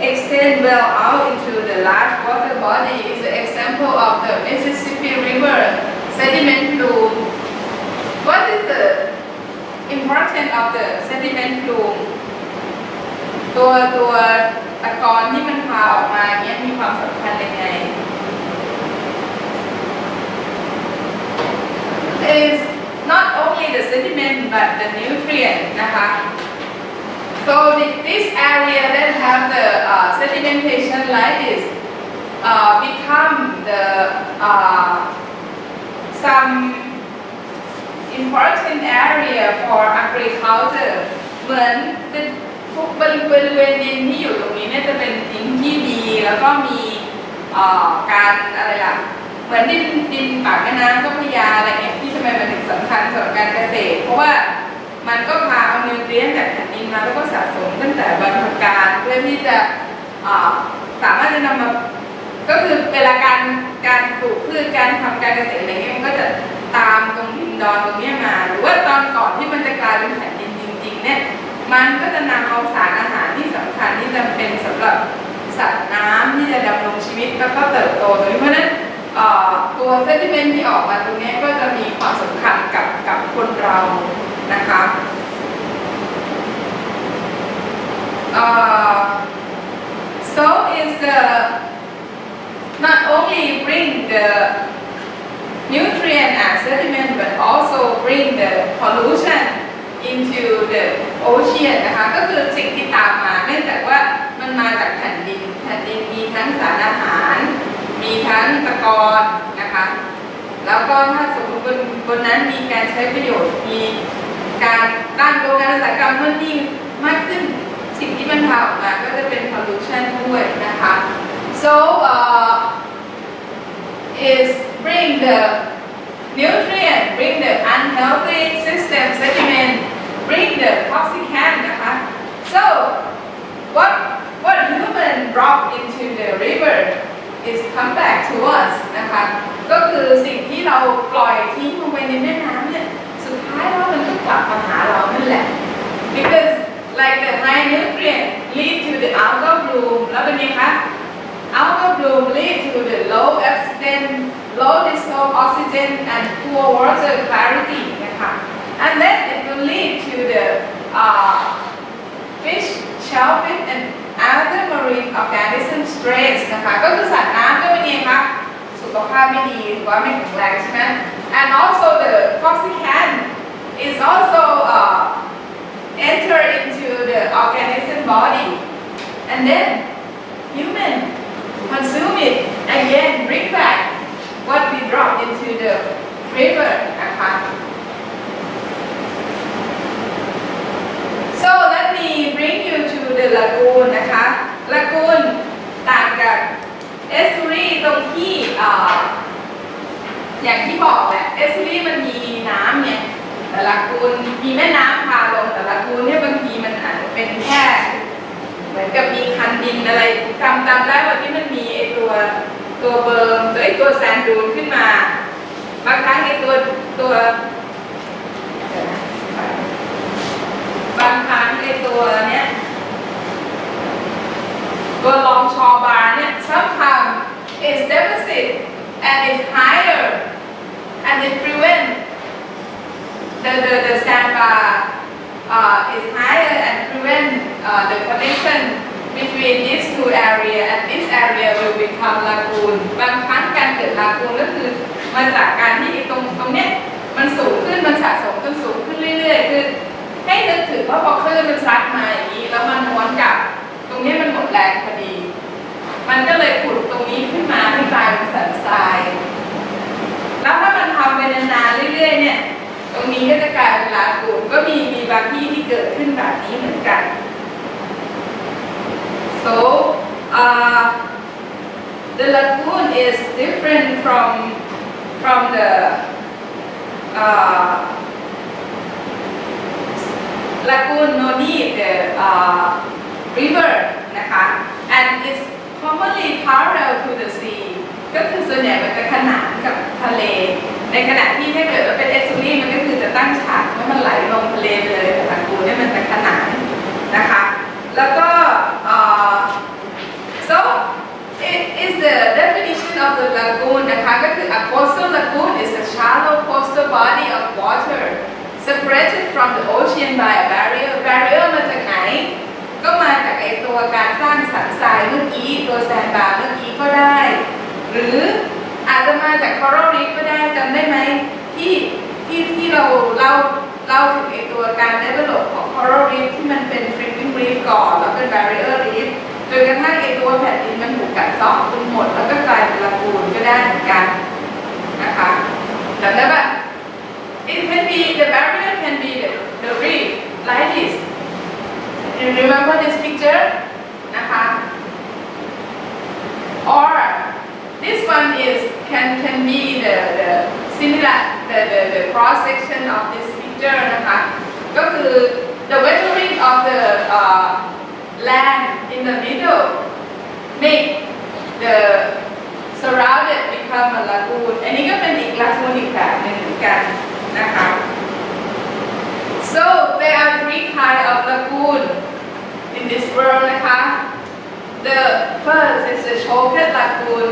extend well out into the large water body is an example of the Mississippi River sediment plume. What is the importance of the sediment plume? ตัวตะกอนที่มันพาออกมาเนี่ยมีความสำคัญยังไง is not only the sediment but the nutrient นะคะ So this area that have the sedimentation like this become the some important area for agriculture เหมือนเป็นทุกบริเวณดินที่อยู่ตรงนี้เนี่ยจะเป็นดินที่ดีแล้วก็มีการอะไรล่ะเหมือนดินปากแม่น้ำเจ้าพระยาอะไรเงี้ยที่ทำไมมันถึงสำคัญสำหรับการเกษตรเพราะว่ามันก็พาเอานิวเทรียนจากแผ่นดินมาแล้วก็สะสมตั้งแต่บรรพกาลเพื่อที่จะสามารถจะนำมาก็คือเวลาการปลูกพืชการทำการเกษตรอะไรเงี้ยมันก็จะตามตรงดินดอนตรงนี้มาหรือว่าตอนก่อนที่มันจะกลายเป็นแผ่นดินจริงๆเนี่ยมันก็จะนำเอาสารอาหารที่สำคัญที่จำเป็นสำหรับสัตว์น้ำที่จะดำรงชีวิตแล้วก็เติบโตตรงนี้เพราะฉะนั้นตัวเซดิเมนต์ที่ออกมาตรงนี้ก็จะมีความสำคัญกับคนเรานะคะ so is the not only bring the nutrient and sediment but also bring the pollution into the ocean นะคะก็คือสิ่งที่ตามมาเนื่องจากว่ามันมาจากแผ่นดินมีทั้งสารอาหารมีทั้งตะกอนนะคะแล้วก็ถ้าสมมติบนนั้นมีการใช้ประโยชน์มีการตั้งโรงงานอุตสาหกรรมมันยิ่งมากขึ้นสิ่งที่มันพาออกมาก็จะเป็น pollution ด้วยนะคะ so is bring the nutrient bring the unhealthy system sediment bring the toxicant นะคะ so what human drop into the river is come back to us นะคะก็คือสิ่งที่เราปล่อยทิ้งลงไปในแม่น้ำเนี่ยสุดท้ายแล้วมันก็กลับมาหาเรานั่นแหละ because like the high nutrient lead to the algal bloom แล้วเป็นไงคะ algal bloom lead to the low oxygen low dissolved oxygen and poor water clarity นะคะ and then it will lead to the fish shellfish and other marine organism stress นะคะก็คือสัตว์น้ำก็เป็นไงคะสุขภาพไม่ดีหรือว่าไม่แข็งแรงใช่ไหม and also the toxicant is also enter into the organism body and then human consume it again bring back what we drop into the river นะคะ so let me bring you to the lagoon นะคะ lagoon ต่างกับ estuary ตรงที่อย่างที่บอกแหละ estuary มันมีน้ำเนี่ยแต่lagoonมีแม่น้ำพาลงแต่lagoonเนี่ยบางทีมันอาจจะเป็นแค่เหมือนกับมีคันดินอะไรจำได้ว่าที่มันมีไอตัวเบิร์มไอตัวแซนดูนขึ้นมาบางครั้งไอตัวบางครั้งไอตัวเนี้ยตัวลองชอบาร์เนี่ย sometimes is deficit and is higher and it prevent the sandbar is higher and prevent the connection between these two areas and this area will become lagoon บางครั้งการเกิด lagoon ก็คือมาจากการที่ตรงเนี้ยมันสูงขึ้นมันสะสมจนสูงขึ้นเรื่อยๆคือให้นึกถึงว่าพอคลื่นมันซัดมาอย่างนี้แล้วมันม้วนกลับตรงนี้มันหมดแรงพอดีมันก็เลยขุดตรงนี้ขึ้นมาให้กลายเป็นสันทรายแล้วถ้ามันทำไปนานๆเรื่อยๆเนี่ยตรงนี้ก็จะกลายเป็นlagoonก็มีบางที่ที่เกิดขึ้นแบบนี้เหมือนกัน so the lagoon is different from the lagoon no need the river นะคะ and it's commonly parallel to the sea ก็คือส่วนใหญ่มันจะขนานกับทะเลในขณะที่ถ้าเกิดว่าเป็นเอสซูรี่มันก็คือจะตั้งฉากแล้วมันไหลลงทะเลไปเลยแต่lagoonเนี่ยมันจะขนานนะคะแล้วก็so it is the definition of the lagoon นะคะก็คือ a coastal lagoon is a shallow coastal body of water separated from the ocean by a barrier มาจากไหนก็มาจากไอตัวการสร้างสันทรายเมื่อกี้ตัวแซนบาร์เมื่อกี้ก็ได้หรืออาจจะมาจาก coral reef ก็ได้จำได้ไหมที่เราถึงไอตัวการ develop ของ coral reef ที่มันเป็น flipping reef ก่อนแล้วเป็น barrier reef จนกระทั่งไอตัวแผ่นดินมันถูกกัดเซาะจนหมดแล้วก็กลายเป็นลากูนก็ได้เหมือนกันนะคะจำได้ปะ it can be the barrier can be the reef like this you remember this picture นะคะ or this one is can be the similar the cross section of this picture นะคะก็คือ the weathering of the land in the middle make the surrounded become a lagoon อันนี้ก็เป็นอีก lagoon อีกแบบหนึ่งเหมือนกันนะคะ so there are three kinds of lagoon in this world นะคะ the first is the choked lagoon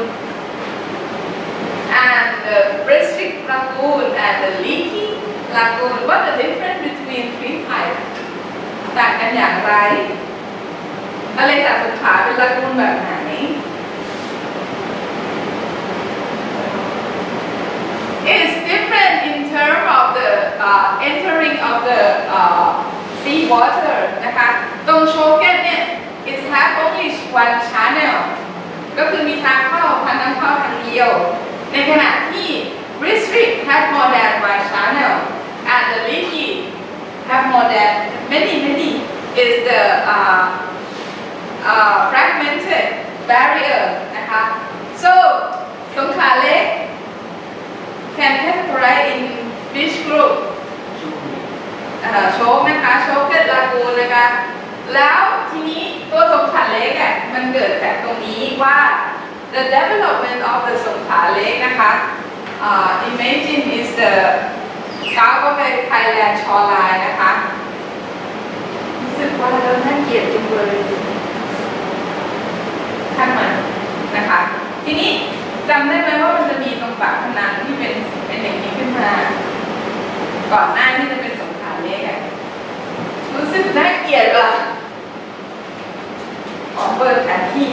and the restrict lagoon and the leaky lagoon what the difference between three types ต่างกันอย่างไรทะเลสาบสงขลาเป็นลากูนแบบไหน It's different in terms of the entering of the sea water นะคะตรงโชเกนเนี่ย it has only one channel ก็คือมีทางเข้าทางน้ำเข้าทางเดียวในขณะที่ restrict has more than one channel and the leaky have more than many is the fragmented barrier นะคะ so สงขลาเล็ก can categorize in which group โชคนะคะโชคเกิดลากูนนะคะแล้วทีนี้ตัวสงขลาเล็กอ่ะมันเกิดจากตรงนี้ว่า the development of the สงขลาเล็กนะคะ imagine is the Gulf of Thailand shoreline นะคะรู้สึกว่าเราน่าเกลียดจังเลยข้างมันนะคะทีนี้จำได้ไหมว่ามันจะมีตรงปากพนังที่เป็นอย่างนี้ขึ้นมาก่อนหน้าที่จะเป็นสงขลาเล็กอะรู้สึกน่าเกลียดว่ะขอเปิดแผนที่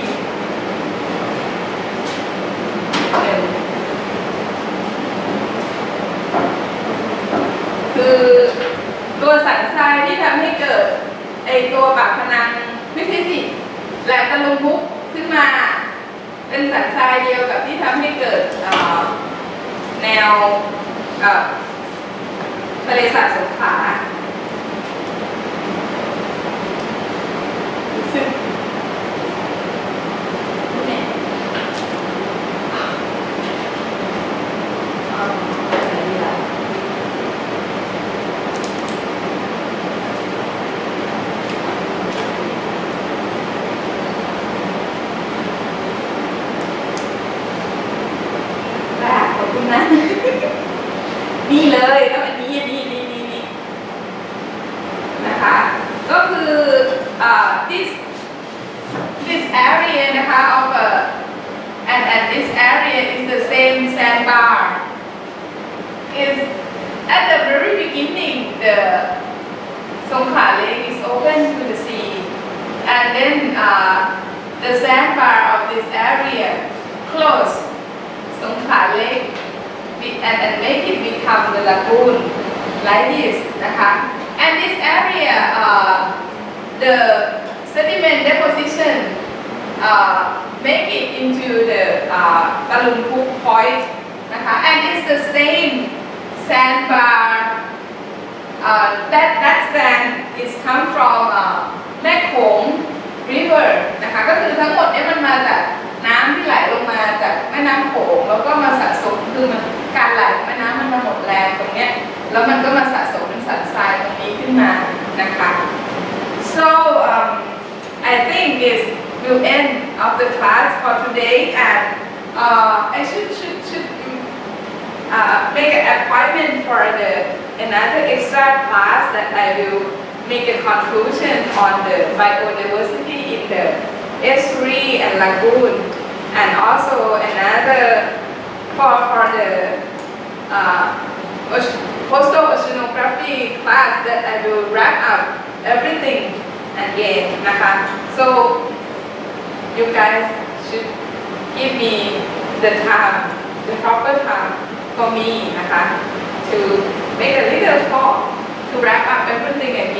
คือตัวสันทรายที่ทำให้เกิดไอตัวปากพนังไม่ใช่สิแหลมตะลุมพุกขึ้นมาเป็นสันทรายเดียวกับที่ทำให้เกิดแนวทะเลสาบสงขลานี่เลยแล้วอันนี้นะคะก็คือ this area นะคะ of and this area is the same sandbar is at the very beginning the Songkhla Lake is open to the sea and then the sandbar of this area close Songkhla Lake and make it become the lagoon like this นะคะ and this area the sediment deposition make it into the Talumpuk point นะคะ and it's the same sandbar that sand is come from แม่โขง river นะคะก็คือทั้งหมดนี้มันมาจากน้ำที่ไหลลงมาจากแม่น้ำโขงแล้วก็มาสะสมคือมันการไหลของแม่น้ำมันมาหมดแรงตรงเนี้ยแล้วมันก็มาสะสมเป็นสันทรายตรงนี้ขึ้นมานะคะ so I think this will end of the class for today and I should make an appointment for another extra class that I will make a conclusion on the biodiversity in the estuary and lagoon and also another for the coastal oceanography class that I will wrap up everything again นะคะ so you guys should give me the proper time for me นะคะ to make a little talk to wrap up everything again